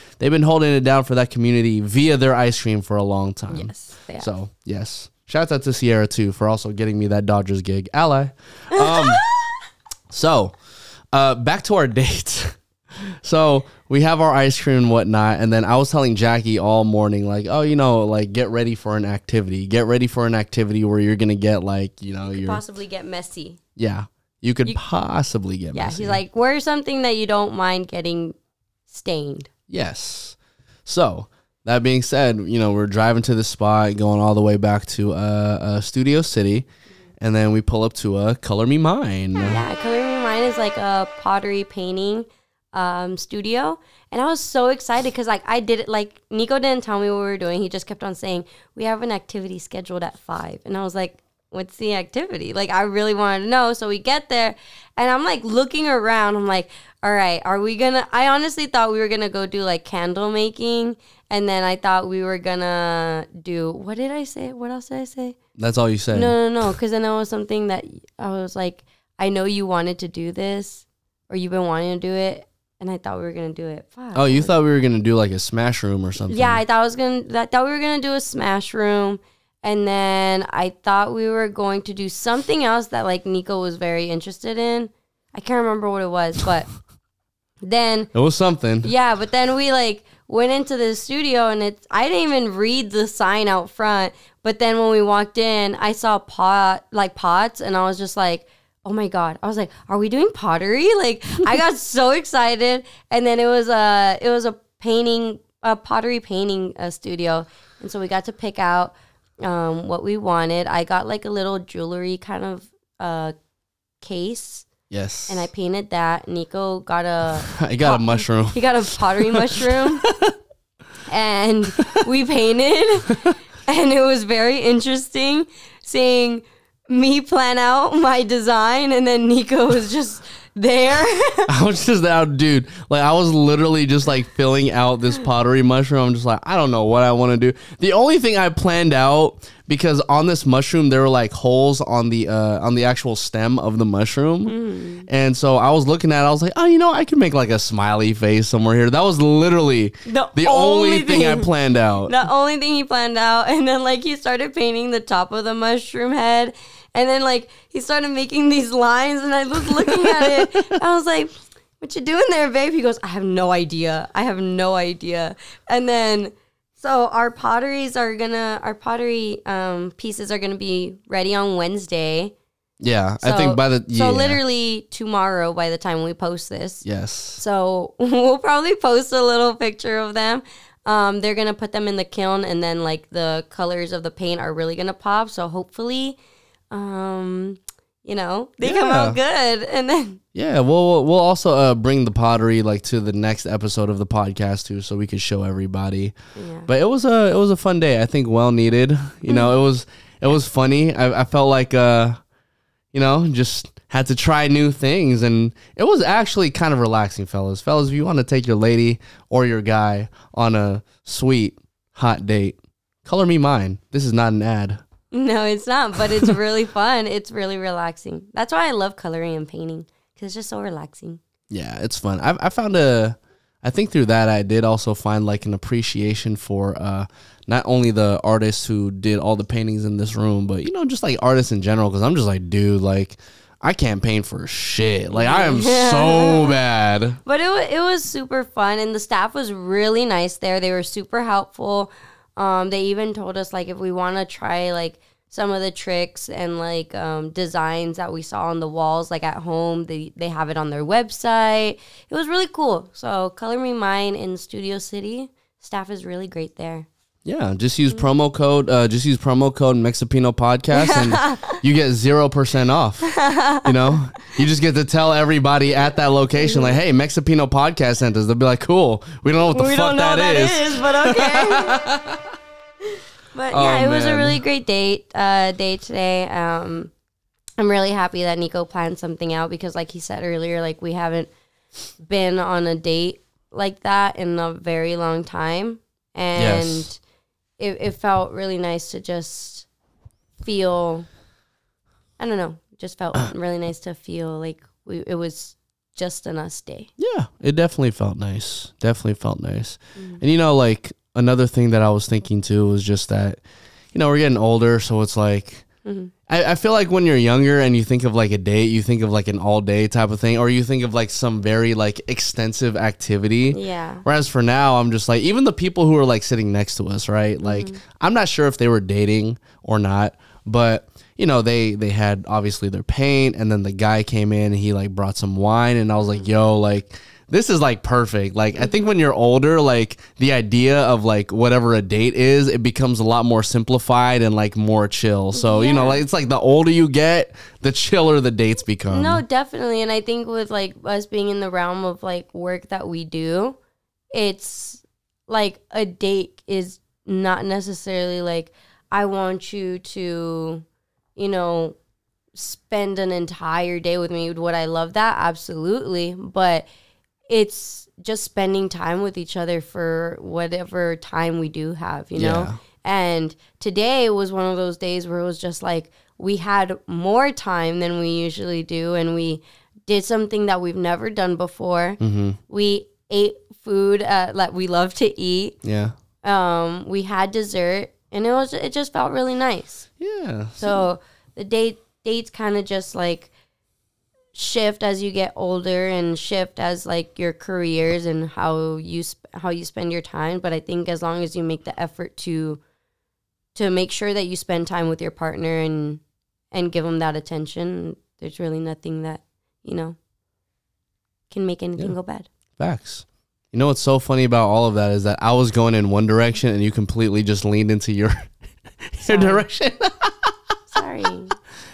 holding it down for that community via their ice cream for a long time. Yes. Yeah. So yes. Shout out to Sierra too for also getting me that Dodgers gig. Ally. So, back to our date. So we have our ice cream and whatnot, and then I was telling Jackie all morning, like, "Oh, like get ready for an activity. Get ready for an activity where you're gonna get like, you're possibly get messy." Yeah, you could possibly get messy. Yeah, he's like, wear something that you don't mind getting stained. Yes. So. That being said, we're driving to the spot, going all the way back to Studio City, and then we pull up to Color Me Mine. Yeah, Color Me Mine is like a pottery painting studio, and I was so excited because like I did it. Like Nico didn't tell me what we were doing; he just kept on saying we have an activity scheduled at 5, and I was like, what's the activity? Like, I really wanted to know. So we get there, and I'm like looking around. I'm like, all right, are we gonna? I honestly thought we were gonna go do like candle making, and then I thought we were gonna do. What did I say? What else did I say? That's all you said. No. Because then there was something that I was like, I know you wanted to do this, or you've been wanting to do it. And I thought we were gonna do it. Fuck. Oh, you thought we were gonna do like a smash room or something? Yeah, I thought we were gonna do a smash room, and then I thought we were going to do something else that like Nico was very interested in. I can't remember what it was, but then it was something. Yeah, but then we like went into the studio, and I didn't even read the sign out front. But then when we walked in, I saw pots, and I was just like, oh my God. I was like, are we doing pottery? Like, I got so excited. And then it was a pottery painting studio. And so we got to pick out what we wanted. I got like a little jewelry kind of case. Yes. And I painted that. Nico got I got a mushroom. He got a pottery mushroom. And we painted. And it was very interesting seeing me plan out my design, and then Nico was just there. I was just out, dude. Like, I was literally just like filling out this pottery mushroom. I'm just like, I don't know what I want to do. The only thing I planned out, because on this mushroom there were like holes on the actual stem of the mushroom, and so I was looking at it, I was like, oh, you know, I could make like a smiley face somewhere here. That was literally the only thing I planned out. The only thing he planned out. And then like he started painting the top of the mushroom head. And then, like, he started making these lines, and I was looking at it. I was like, what you doing there, babe? He goes, I have no idea. And then, so our pottery pieces are going to be ready on Wednesday. Yeah, so, I think So literally tomorrow by the time we post this. Yes. So we'll probably post a little picture of them. They're going to put them in the kiln, and then, like, the colors of the paint are really going to pop. So hopefully... you know, they come out good. And then we'll also bring the pottery like to the next episode of the podcast too, so we could show everybody. But it was a fun day. I think well needed. You know, it was funny. I felt like you know, just had to try new things, and it was actually kind of relaxing, fellas. If you want to take your lady or your guy on a sweet hot date, color me mine. This is not an ad. No, it's not, but it's really fun. It's really relaxing. That's why I love coloring and painting, because it's just so relaxing. Yeah, it's fun. I found I think through that I did also find like an appreciation for not only the artists who did all the paintings in this room, but, you know, just like artists in general, because I'm just like, dude, like, I can't paint for shit. Like, I am so bad. But it was super fun, and the staff was really nice there. They were super helpful. They even told us, like, if we want to try, like, some of the tricks and, like, designs that we saw on the walls, like, at home, they have it on their website. It was really cool. So, Color Me Mine in Studio City, staff is really great there. Yeah, just use promo code Mexipino Podcast, and you get 0% off. You know, you just get to tell everybody at that location, like, "Hey, Mexipino Podcast sent us." They'll be like, "Cool, we don't know what the fuck that is, but okay." But yeah, it was a really great day today. I'm really happy that Nico planned something out, because, like he said earlier, like, we haven't been on a date like that in a very long time, and. Yes. It felt really nice to just feel, I don't know, just felt really nice to feel like it was just an us day. Yeah, it definitely felt nice. And, you know, like, another thing that I was thinking too was just that, you know, we're getting older, so it's like, I feel like when you're younger and you think of like a date, you think of like an all day type of thing, or you think of like some very like extensive activity. Yeah. Whereas for now, I'm just like, even the people who are like sitting next to us, right? Like, I'm not sure if they were dating or not, but, you know, they had obviously their paint, and then the guy came in and he like brought some wine, and I was like, yo, like, this is like perfect. Like, I think when you're older, like, the idea of like whatever a date is, it becomes a lot more simplified and like more chill. So, you know, like, it's like the older you get, the chiller the dates become. No, definitely. And I think with like us being in the realm of like work that we do, it's like a date is not necessarily like, I want you to, you know, spend an entire day with me. Would I love that? Absolutely. But it's just spending time with each other for whatever time we do have, you know? And today was one of those days where it was just like we had more time than we usually do, and we did something that we've never done before. We ate food that we love to eat. We had dessert, and it just felt really nice. So the dates kind of just like shift as you get older, and shift as like your careers and how you spend your time. But I think as long as you make the effort to make sure that you spend time with your partner and give them that attention, there's really nothing that, you know, can make anything go bad. Facts. You know what's so funny about all of that is that I was going in one direction and you completely just leaned into your direction. Sorry.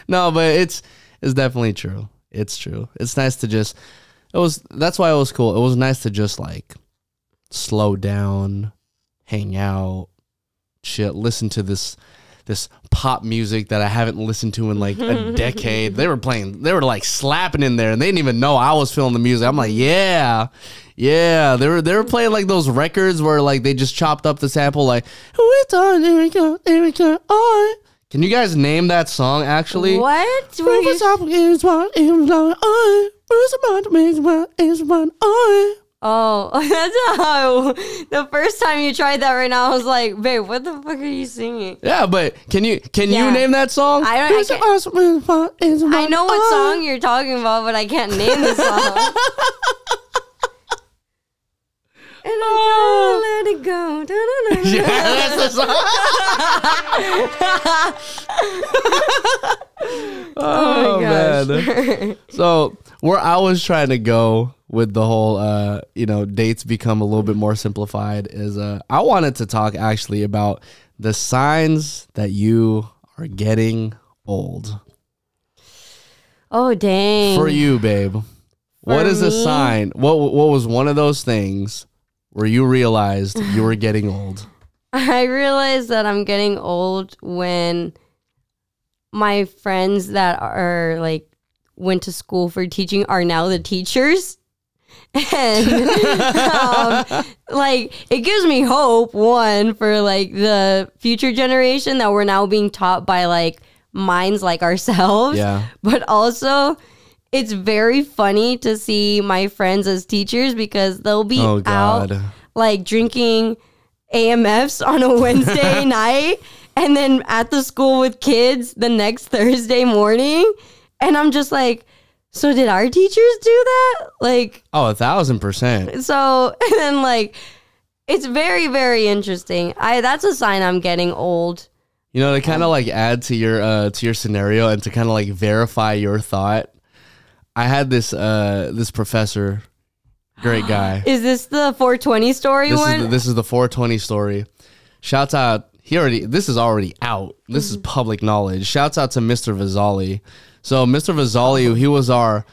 No, but it's definitely true. It's true. It's nice to just that's why it was cool. It was nice to just like slow down, hang out, chill, listen to this pop music that I haven't listened to in like a decade. They were like slapping in there, and they didn't even know I was feeling the music. I'm like, yeah. They were playing like those records where like they just chopped up the sample like, here we go. Can you guys name that song actually? What? Oh, that's how. The first time you tried that right now, I was like, babe, what the fuck are you singing? Yeah, but can you name that song? I know what song you're talking about, but I can't name the song. And I gotta let it go. Yeah, that's the song. Oh my gosh. Man. So where I was trying to go with the whole, dates become a little bit more simplified is I wanted to talk actually about the signs that you are getting old. Oh, dang. For you, babe. What is a sign? What was one of those things where you realized you were getting old? I realized that I'm getting old when my friends that are like went to school for teaching are now the teachers. And it gives me hope, one, for like the future generation that we're now being taught by like minds like ourselves. Yeah. But also it's very funny to see my friends as teachers because they'll be out like drinking AMFs on a Wednesday night and then at the school with kids the next Thursday morning. And I'm just like, so did our teachers do that? Like, 1,000%. So, and then like, it's very, very interesting. That's a sign I'm getting old. You know, to kind of like add to your scenario and to kind of like verify your thought. I had this professor, great guy. Is this the 420 story one? This is the 420 story. Shouts out. This is already out. This is public knowledge. Shouts out to Mr. Vazali. So Mr. Vazali, he was our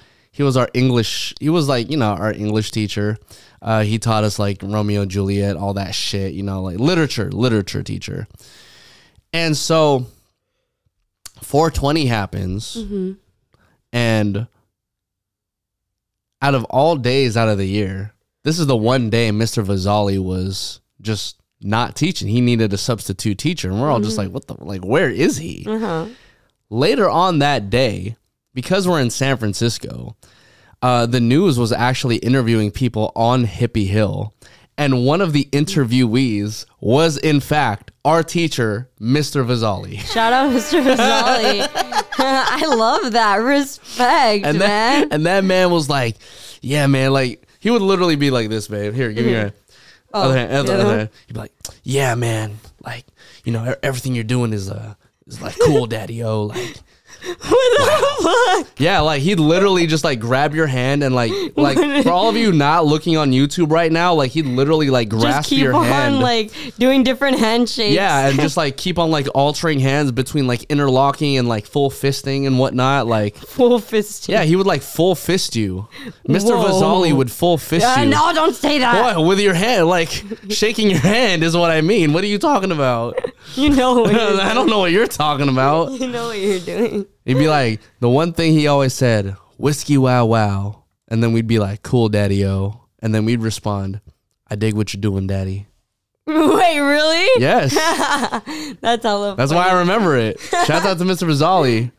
English. He was like, our English teacher. He taught us like Romeo and Juliet, all that shit. Like literature teacher. And so 420 happens, and out of all days out of the year, this is the one day Mr. Vazali was just not teaching. He needed a substitute teacher, and we're all just like, where is he? Later on that day, because we're in San Francisco, the news was actually interviewing people on Hippie Hill, and one of the interviewees was, in fact, our teacher, Mr. Vazali. Shout out, Mr. Vazali. I love that. Respect, man. And that man was like, yeah, man, like, he would literally be like this, babe. Here, give me your hand. Other hand. He'd be like, yeah, man, like, everything you're doing is like cool, daddy-o, like. What the fuck? Yeah, like he'd literally just like grab your hand and like for all of you not looking on YouTube right now, like he'd literally like grasp your hand, like doing different handshakes. Yeah, and just like keep on like altering hands between like interlocking and like full fisting and whatnot. Like full fisting. Yeah, he would like full fist you. Mr. Vasali would full fist you. No, don't say that. What? With your hand, like shaking your hand is what I mean. What are you talking about? You know what I don't know what you're talking about. You know what you're doing. He'd be like, the one thing he always said, whiskey wow wow. And then we'd be like, cool daddy-o. And then we'd respond, I dig what you're doing, daddy. Wait, really? Yes. That's all. That's why I remember it. Shout out to Mr. Vasali.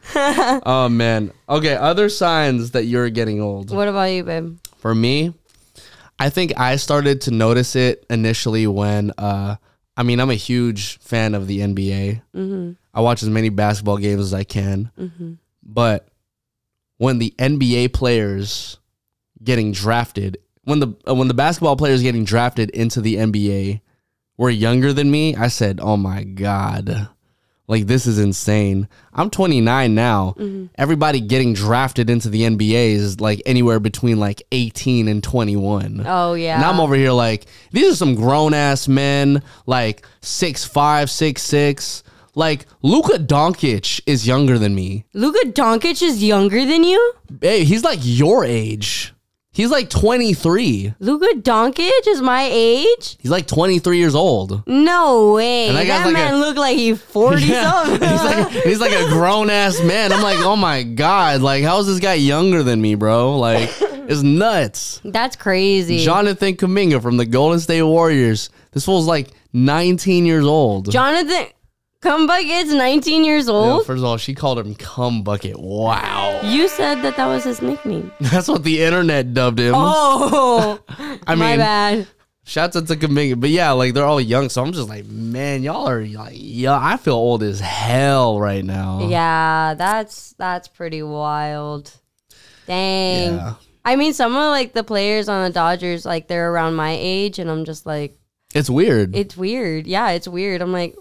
Oh, man. Okay, other signs that you're getting old. What about you, babe? For me, I think I started to notice it initially when, I'm a huge fan of the NBA. Mm-hmm. I watch as many basketball games as I can. Mm-hmm. But when the NBA players getting drafted, when the basketball players getting drafted into the NBA were younger than me, I said, oh my God, like this is insane. I'm 29 now. Mm-hmm. Everybody getting drafted into the NBA is like anywhere between like 18 and 21. Oh yeah. And I'm over here like, these are some grown ass men, like 6'5", 6'6". Like, Luka Doncic is younger than me. Luka Doncic is younger than you? Hey, he's like your age. He's like 23. Luka Doncic is my age? He's like 23 years old. No way. And that like man look like he's 40 something. He's like a grown ass man. I'm like, oh my God. Like, how is this guy younger than me, bro? Like, it's nuts. That's crazy. Jonathan Kuminga from the Golden State Warriors. This fool's like 19 years old. Jonathan Cumbucket's 19 years old? Yeah, first of all, she called him Cumbucket. Wow. You said that was his nickname. That's what the internet dubbed him. Oh, my bad. Shouts out to Kuminga. But yeah, like they're all young. So I'm just like, man, y'all are like, yeah, I feel old as hell right now. Yeah, that's pretty wild. Dang. Yeah. I mean, some of like the players on the Dodgers, like they're around my age. And I'm just like. It's weird. It's weird. Yeah, it's weird. I'm like,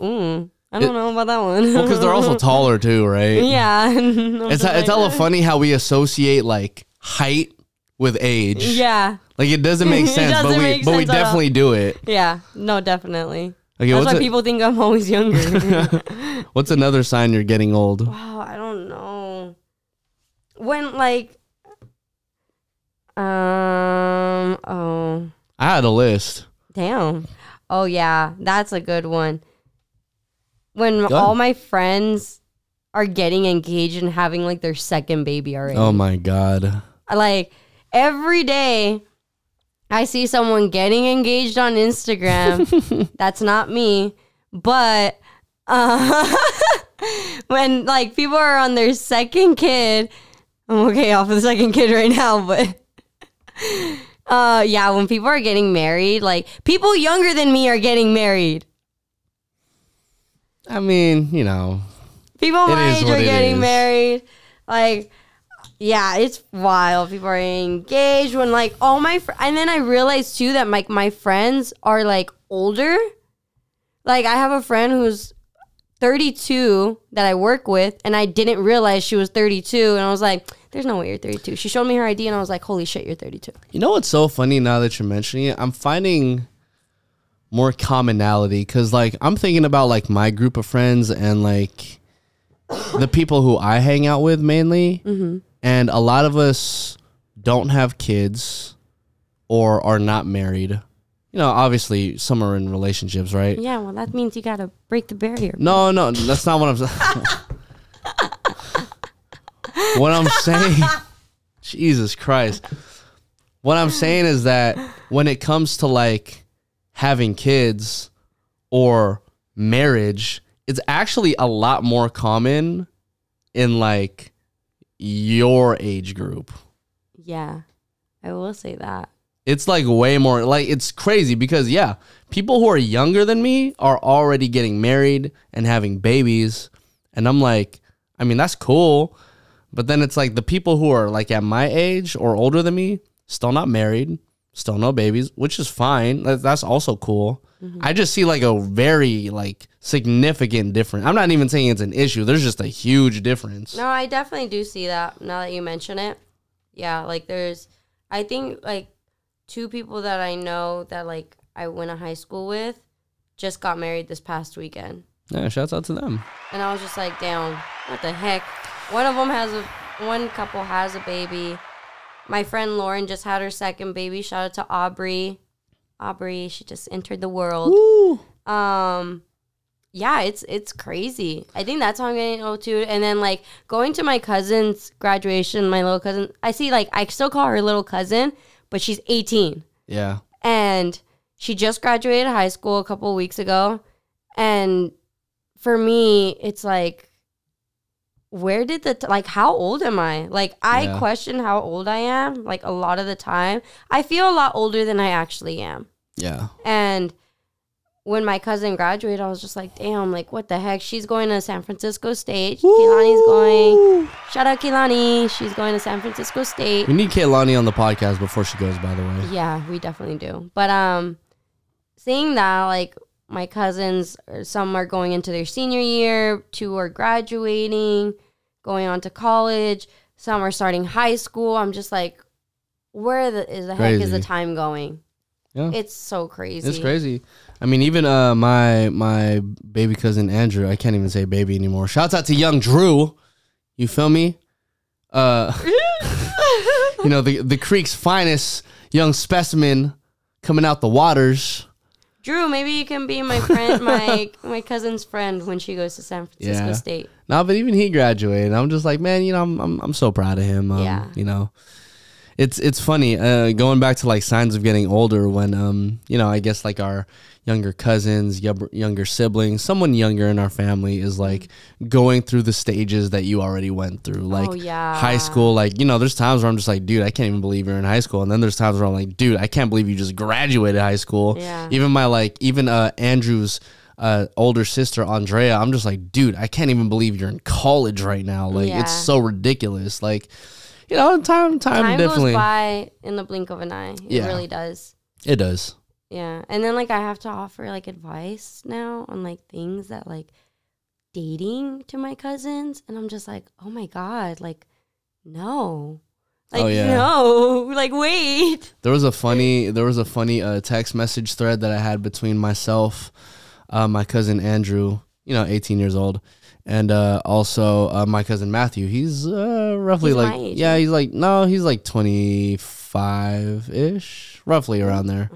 I don't know about that one. Well, because they're also taller too, right? Yeah. It's hella funny how we associate like height with age. Yeah. Like it doesn't make sense, but we definitely do it. Yeah. No, definitely. Okay, that's why people think I'm always younger. What's another sign you're getting old? Wow, I don't know. When like I had a list. Damn. Oh yeah, that's a good one. When all my friends are getting engaged and having like their second baby already. Oh my God. Like every day I see someone getting engaged on Instagram. That's not me. But when like people are on their second kid, I'm okay off of the second kid right now, but yeah, when people are getting married, like people younger than me are getting married. I mean, you know, people my age are getting married. Like, yeah, it's wild. People are engaged when like all my and then I realized too that like my friends are like older. Like I have a friend who's 32 that I work with, and I didn't realize she was 32, and I was like, there's no way you're 32. She showed me her ID, and I was like, holy shit, you're 32. You know what's so funny now that you're mentioning it? I'm finding more commonality because like I'm thinking about like my group of friends and like the people who I hang out with mainly, and a lot of us don't have kids or are not married. You know, obviously some are in relationships, right? Yeah, well that means you gotta break the barrier. No, that's not what I'm saying. What I'm saying, Jesus Christ. What I'm saying is that when it comes to like having kids or marriage, it's actually a lot more common in like your age group. Yeah, I will say that. It's like way more, like it's crazy because yeah, people who are younger than me are already getting married and having babies. And I'm like, I mean, that's cool. But then it's like the people who are like at my age or older than me, still not married, still no babies, which is fine. That's also cool. I just see like a very like significant difference. I'm not even saying it's an issue. There's just a huge difference. No, I definitely do see that now that you mention it. Yeah, like I think like 2 people that I know that like I went to high school with just got married this past weekend. Yeah, shouts out to them. And I was just like, damn, what the heck? One couple has a baby. My friend Lauren just had her 2nd baby. Shout out to Aubrey. Aubrey, she just entered the world. Woo. Yeah, it's crazy. I think that's how I'm getting old too. And then like going to my cousin's graduation, my little cousin, I see like I still call her little cousin, but she's 18. Yeah. And she just graduated high school a couple of weeks ago. And for me, it's like, where did how old am I? Like, I question how old I am, like, a lot of the time. I feel a lot older than I actually am. Yeah. And when my cousin graduated, I was just like, damn, like, what the heck? She's going to San Francisco State. Kehlani's going. Shout out Kehlani. She's going to San Francisco State. We need Kehlani on the podcast before she goes, by the way. Yeah, we definitely do. But seeing that, like, my cousins, some are going into their senior year, 2 are graduating, going on to college, some are starting high school. I'm just like, where the heck is the time going? Yeah. It's so crazy. It's crazy. I mean, even my baby cousin Andrew, I can't even say baby anymore. Shouts out to young Drew. You feel me? You know, the creek's finest young specimen coming out the waters. Drew, maybe you can be my friend, my cousin's friend when she goes to San Francisco State. No, but even he graduated. I'm just like, man, you know, I'm so proud of him. You know, it's funny going back to like signs of getting older when you know, I guess like our younger cousins, younger siblings, someone younger in our family is like going through the stages that you already went through, like high school. Like, you know, there's times where I'm just like, dude, I can't even believe you're in high school. And then there's times where I'm like, dude, I can't believe you just graduated high school. Yeah. Even Andrew's older sister Andrea, I'm just like, dude, I can't even believe you're in college right now. Like, it's so ridiculous. Like, you know, time definitely goes by in the blink of an eye. It really does. It does. Yeah. And then like I have to offer like advice now on like things that like dating to my cousins, and I'm just like, oh my God, like no. Like, no, like, wait. There was a funny text message thread that I had between myself, my cousin Andrew, you know, 18 years old, and also my cousin Matthew. He's roughly like, he's like 25-ish, roughly around there.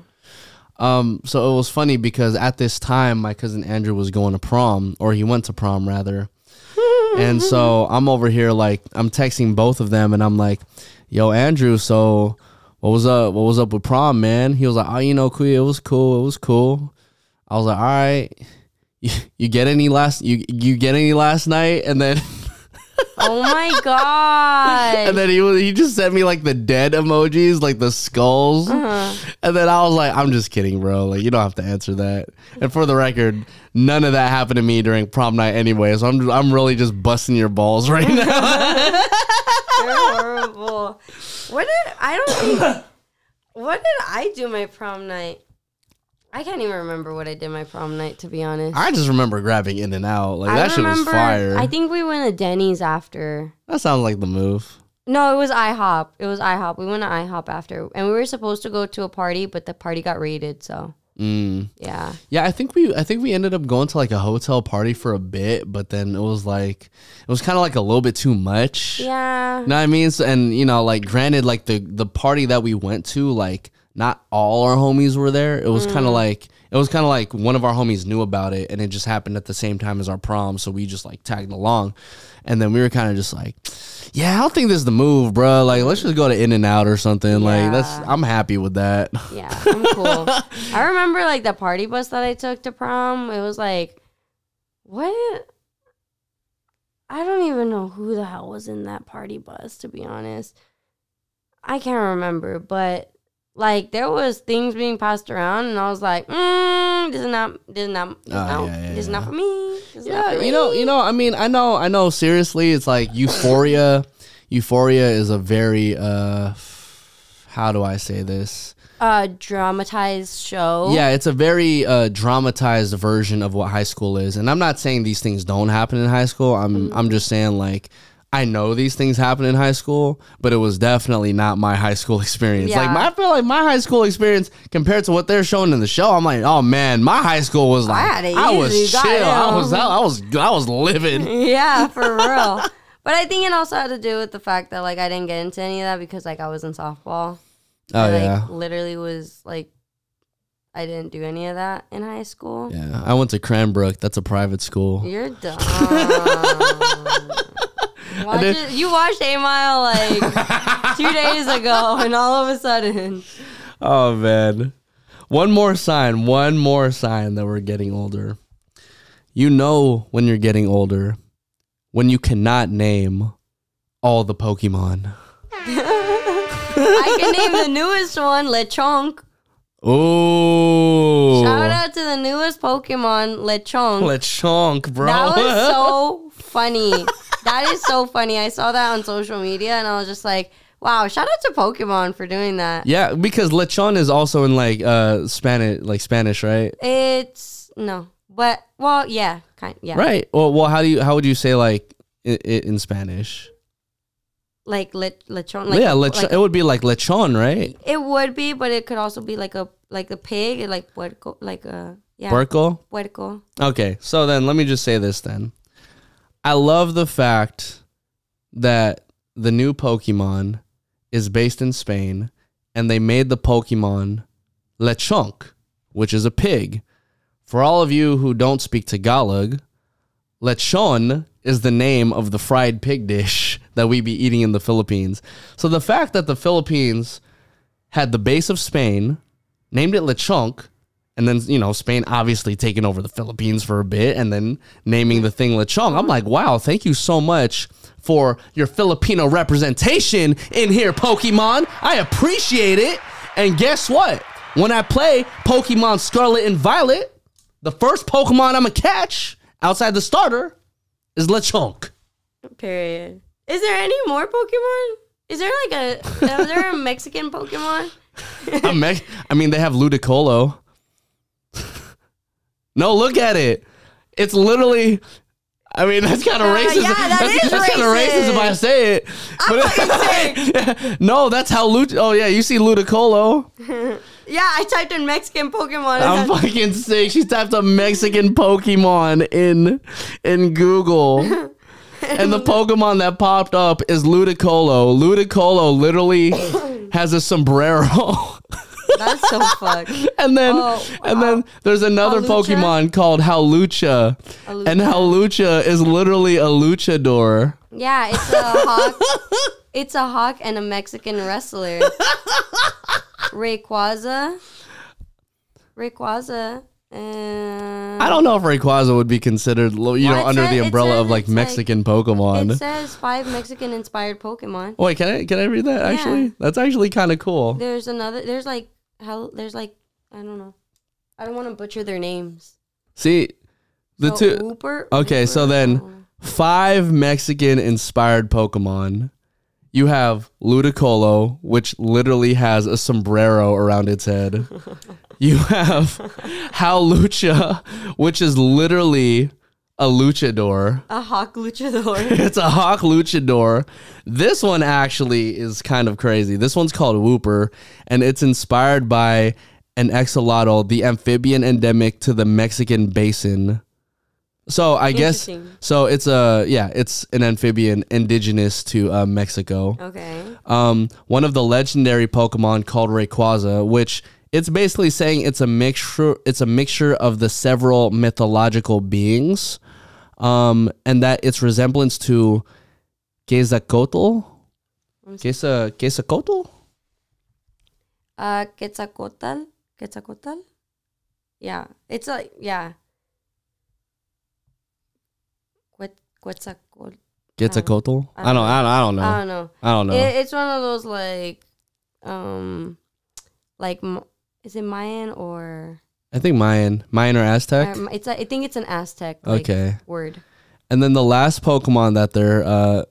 So it was funny because at this time, my cousin Andrew was going to prom, or he went to prom rather. And so I'm over here, like, I'm texting both of them, and I'm like, yo, Andrew, so what was up with prom, man? He was like, oh, you know, Kuya, it was cool. I was like, all right, you get any last night? And then oh my God. And then he just sent me like the dead emojis, like the skulls. And then I was like, I'm just kidding, bro. Like, you don't have to answer that. And for the record, none of that happened to me during prom night anyway. So I'm really just busting your balls right now. You're horrible. What did I do my prom night? I can't even remember what I did my prom night, to be honest. I just remember grabbing In and Out. Like, that shit was fire. I think we went to Denny's after. That sounds like the move. No, it was IHOP. We went to IHOP after. And we were supposed to go to a party, but the party got raided, so. Yeah. Yeah, I think we ended up going to like a hotel party for a bit, but then it was kind of like a little bit too much. Yeah. You know what I mean? So, and you know, like, granted, like the party that we went to, like, not all our homies were there. It was kind of like one of our homies knew about it, and it just happened at the same time as our prom, so we just like tagged along. And then we were kind of just like, yeah, I don't think this is the move, bro. Like, let's just go to In and Out or something. Yeah. Like, I'm happy with that. Yeah, I'm cool. I remember like the party bus that I took to prom. It was like, what? I don't even know who the hell was in that party bus, to be honest. I can't remember, but like, there was things being passed around, and I was like, this is not for me. You know. I mean, I know. Seriously, it's like Euphoria. Euphoria is a very, how how do I say this? Dramatized show. Yeah, it's a very dramatized version of what high school is. And I'm not saying these things don't happen in high school. I'm just saying, like, I know these things happen in high school, but it was definitely not my high school experience. Yeah. Like, I feel like my high school experience compared to what they're showing in the show, I'm like, oh man, my high school was like, I was chill. I was living. Yeah, for real. But I think it also had to do with the fact that like I didn't get into any of that because like I was in softball. Oh, yeah. Literally was like, I didn't do any of that in high school. Yeah, I went to Cranbrook. That's a private school. You're dumb. You watched 8 Mile like 2 days ago, and all of a sudden. Oh, man. One more sign that we're getting older. You know when you're getting older, when you cannot name all the Pokemon. I can name the newest one, Lechonk. Oh. Shout out to the newest Pokemon, Lechonk. Lechonk, bro. That was so funny. That is so funny. I saw that on social media and I was just like, wow, shout out to Pokemon for doing that. Yeah, because Lechon is also in like Spanish, right? It's no. But well, yeah, yeah. Right. Well, how would you say like it in Spanish? Like lechon. Like, yeah, lechon. It would be like lechon, right? It would be, but it could also be like a pig, like puerco, like a puerco. Okay, so then let me just say this then. I love the fact that the new Pokemon is based in Spain, and they made the Pokemon Lechonk, which is a pig. For all of you who don't speak Tagalog, lechon is the name of the fried pig dish that we be eating in the Philippines. So the fact that the Philippines had the base of Spain, named it Lechonk, and then, you know, Spain obviously taking over the Philippines for a bit and then naming the thing Lechonk. I'm like, wow, thank you so much for your Filipino representation in here, Pokemon. I appreciate it. And guess what? When I play Pokemon Scarlet and Violet, the first Pokemon I'm going to catch outside the starter is Lechonk. Period. Is there any more Pokemon? Is there a Mexican Pokemon? I mean, they have Ludicolo. No, look at it. It's literally... I mean, that's kind of racist. Yeah, that's kind of racist if I say it. But no, that's how Oh, yeah, you see Ludicolo. Yeah, I typed in Mexican Pokemon. I'm fucking sick. She typed a Mexican Pokemon in Google. And the Pokemon that popped up is Ludicolo. Ludicolo literally has a sombrero. That's so fucked. And then there's another Pokemon called Hawlucha. And Hawlucha is literally a luchador. Yeah, it's a hawk. It's a hawk and a Mexican wrestler. Rayquaza. I don't know if Rayquaza would be considered, under the umbrella of like Mexican Pokemon. It says 5 Mexican inspired Pokemon. Wait, can I read that? Yeah. Actually, that's actually kind of cool. There's like I don't know. I don't want to butcher their names. See, two. Wooper? Okay, Wooper? so then 5 Mexican inspired Pokemon. You have Ludicolo, which literally has a sombrero around its head. You have Hawlucha, which is literally a luchador. A hawk luchador. It's a hawk luchador. This one actually is kind of crazy. This one's called Wooper, and it's inspired by an axolotl, the amphibian endemic to the Mexican basin. So I guess it's an amphibian indigenous to Mexico. Okay. One of the legendary Pokemon called Rayquaza, which it's basically saying it's a mixture of the several mythological beings, and that its resemblance to Quetzalcoatl. Quetzalcoatl? Quetzalcoatl? Yeah. It's a Quetzalcoatl. Quetzalcoatl? I don't know. It's one of those is it Mayan or? I think Mayan or Aztec. I think it's an Aztec. Okay. Word. And then the last Pokemon that they're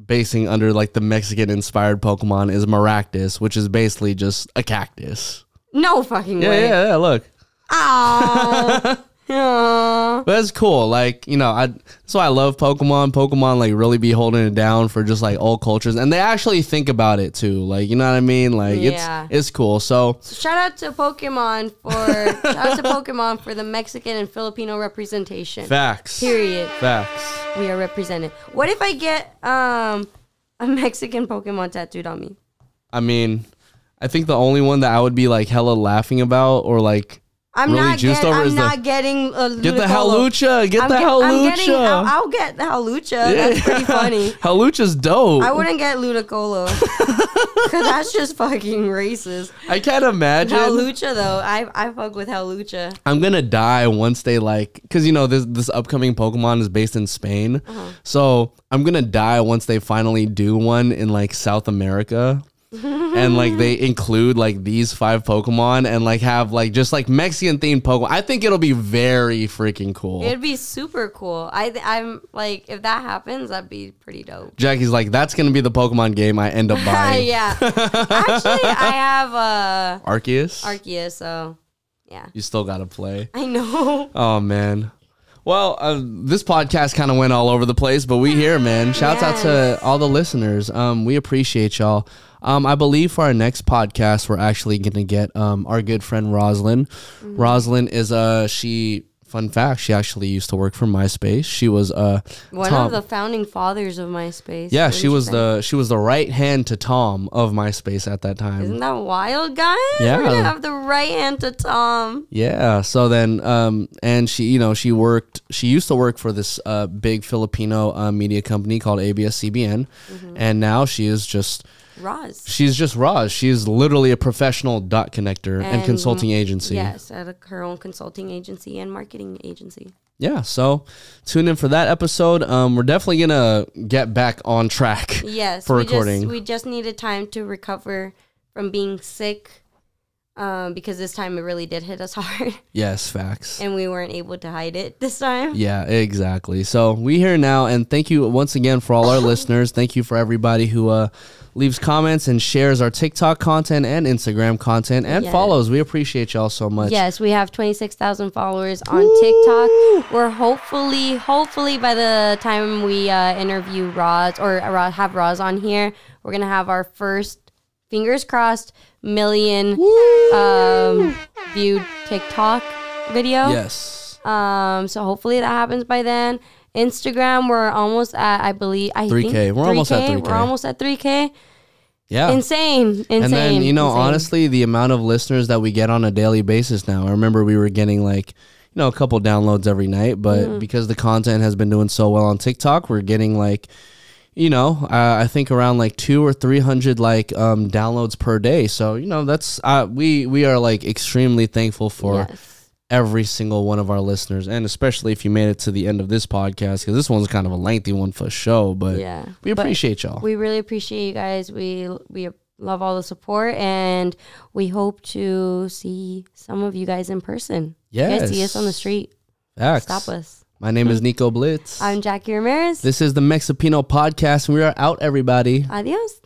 basing under like the Mexican inspired Pokemon is Maractus, which is basically just a cactus. No fucking way. Yeah, look. Oh. But that's cool. Like, you know, that's why I love Pokemon. Pokemon like really be holding it down for just like old cultures, and they actually think about it too. Like, you know what I mean? Like, it's cool. So shout out to Pokemon for the Mexican and Filipino representation. Facts. Period. Facts. We are represented. What if I get a Mexican Pokemon tattooed on me? I mean, I think the only one that I would be like hella laughing about or like I'm really not juiced over is getting get the Halucha. Get the Halucha. I'll get the Halucha. That's pretty funny. Halucha's dope. I wouldn't get Ludicolo because that's just fucking racist. I can't imagine. Halucha though, I fuck with Halucha. I'm gonna die once they like, because you know this upcoming Pokemon is based in Spain, so I'm gonna die once they finally do one in like South America. And like they include like these 5 Pokemon and like have like just like Mexican themed Pokemon. I think it'll be very freaking cool. It'd be super cool. I'm like, if that happens, that'd be pretty dope. Jackie's like, that's gonna be the Pokemon game I end up buying. Yeah. Actually, I have Arceus, so yeah. You still gotta play. I know. Oh man. Well, this podcast kind of went all over the place, but we here, man. Shouts out to all the listeners. We appreciate y'all. I believe for our next podcast, we're actually going to get our good friend Roslyn. Roslyn is fun fact, she actually used to work for MySpace. She was one of the founding fathers of MySpace. Yeah, she was the right hand to Tom of MySpace at that time. Isn't that wild, guys? Yeah, we're gonna have the right hand to Tom. Yeah. So then, and she, you know, she used to work for this big Filipino media company called ABS-CBN, and now she is just Roz. She's just Roz. She's literally a professional dot connector and consulting agency. Yes, at her own consulting agency and marketing agency. Yeah, so tune in for that episode. We're definitely gonna get back on track. Yes, for recording. We just needed time to recover from being sick, because this time it really did hit us hard. Yes, facts. And we weren't able to hide it this time. Yeah, exactly. So we here now, and thank you once again for all our listeners. Thank you for everybody who leaves comments and shares our TikTok content and Instagram content and follows. We appreciate y'all so much. Yes, we have 26,000 followers on TikTok. We're hopefully by the time we interview Roz or have Roz on here, we're gonna have our first, fingers crossed, million viewed TikTok video. Yes. So hopefully that happens by then. Instagram, we're almost at, I think 3K. We're almost at 3K. We're almost at 3K. Yeah. Insane. And then, you know, honestly, the amount of listeners that we get on a daily basis now. I remember we were getting like, you know, a couple downloads every night, but because the content has been doing so well on TikTok, we're getting like, you know, I think around like 200 or 300 like downloads per day. So, you know, that's we are like extremely thankful for every single one of our listeners, and especially if you made it to the end of this podcast, because this one's kind of a lengthy one for show, but we appreciate y'all. We really appreciate you guys. We love all the support, and we hope to see some of you guys in person. Yes. You guys see us on the street. Facts. Stop us. My name is Nico Blitz. I'm Jackie Ramirez. This is the Mexipino podcast, and we are out, everybody. Adios.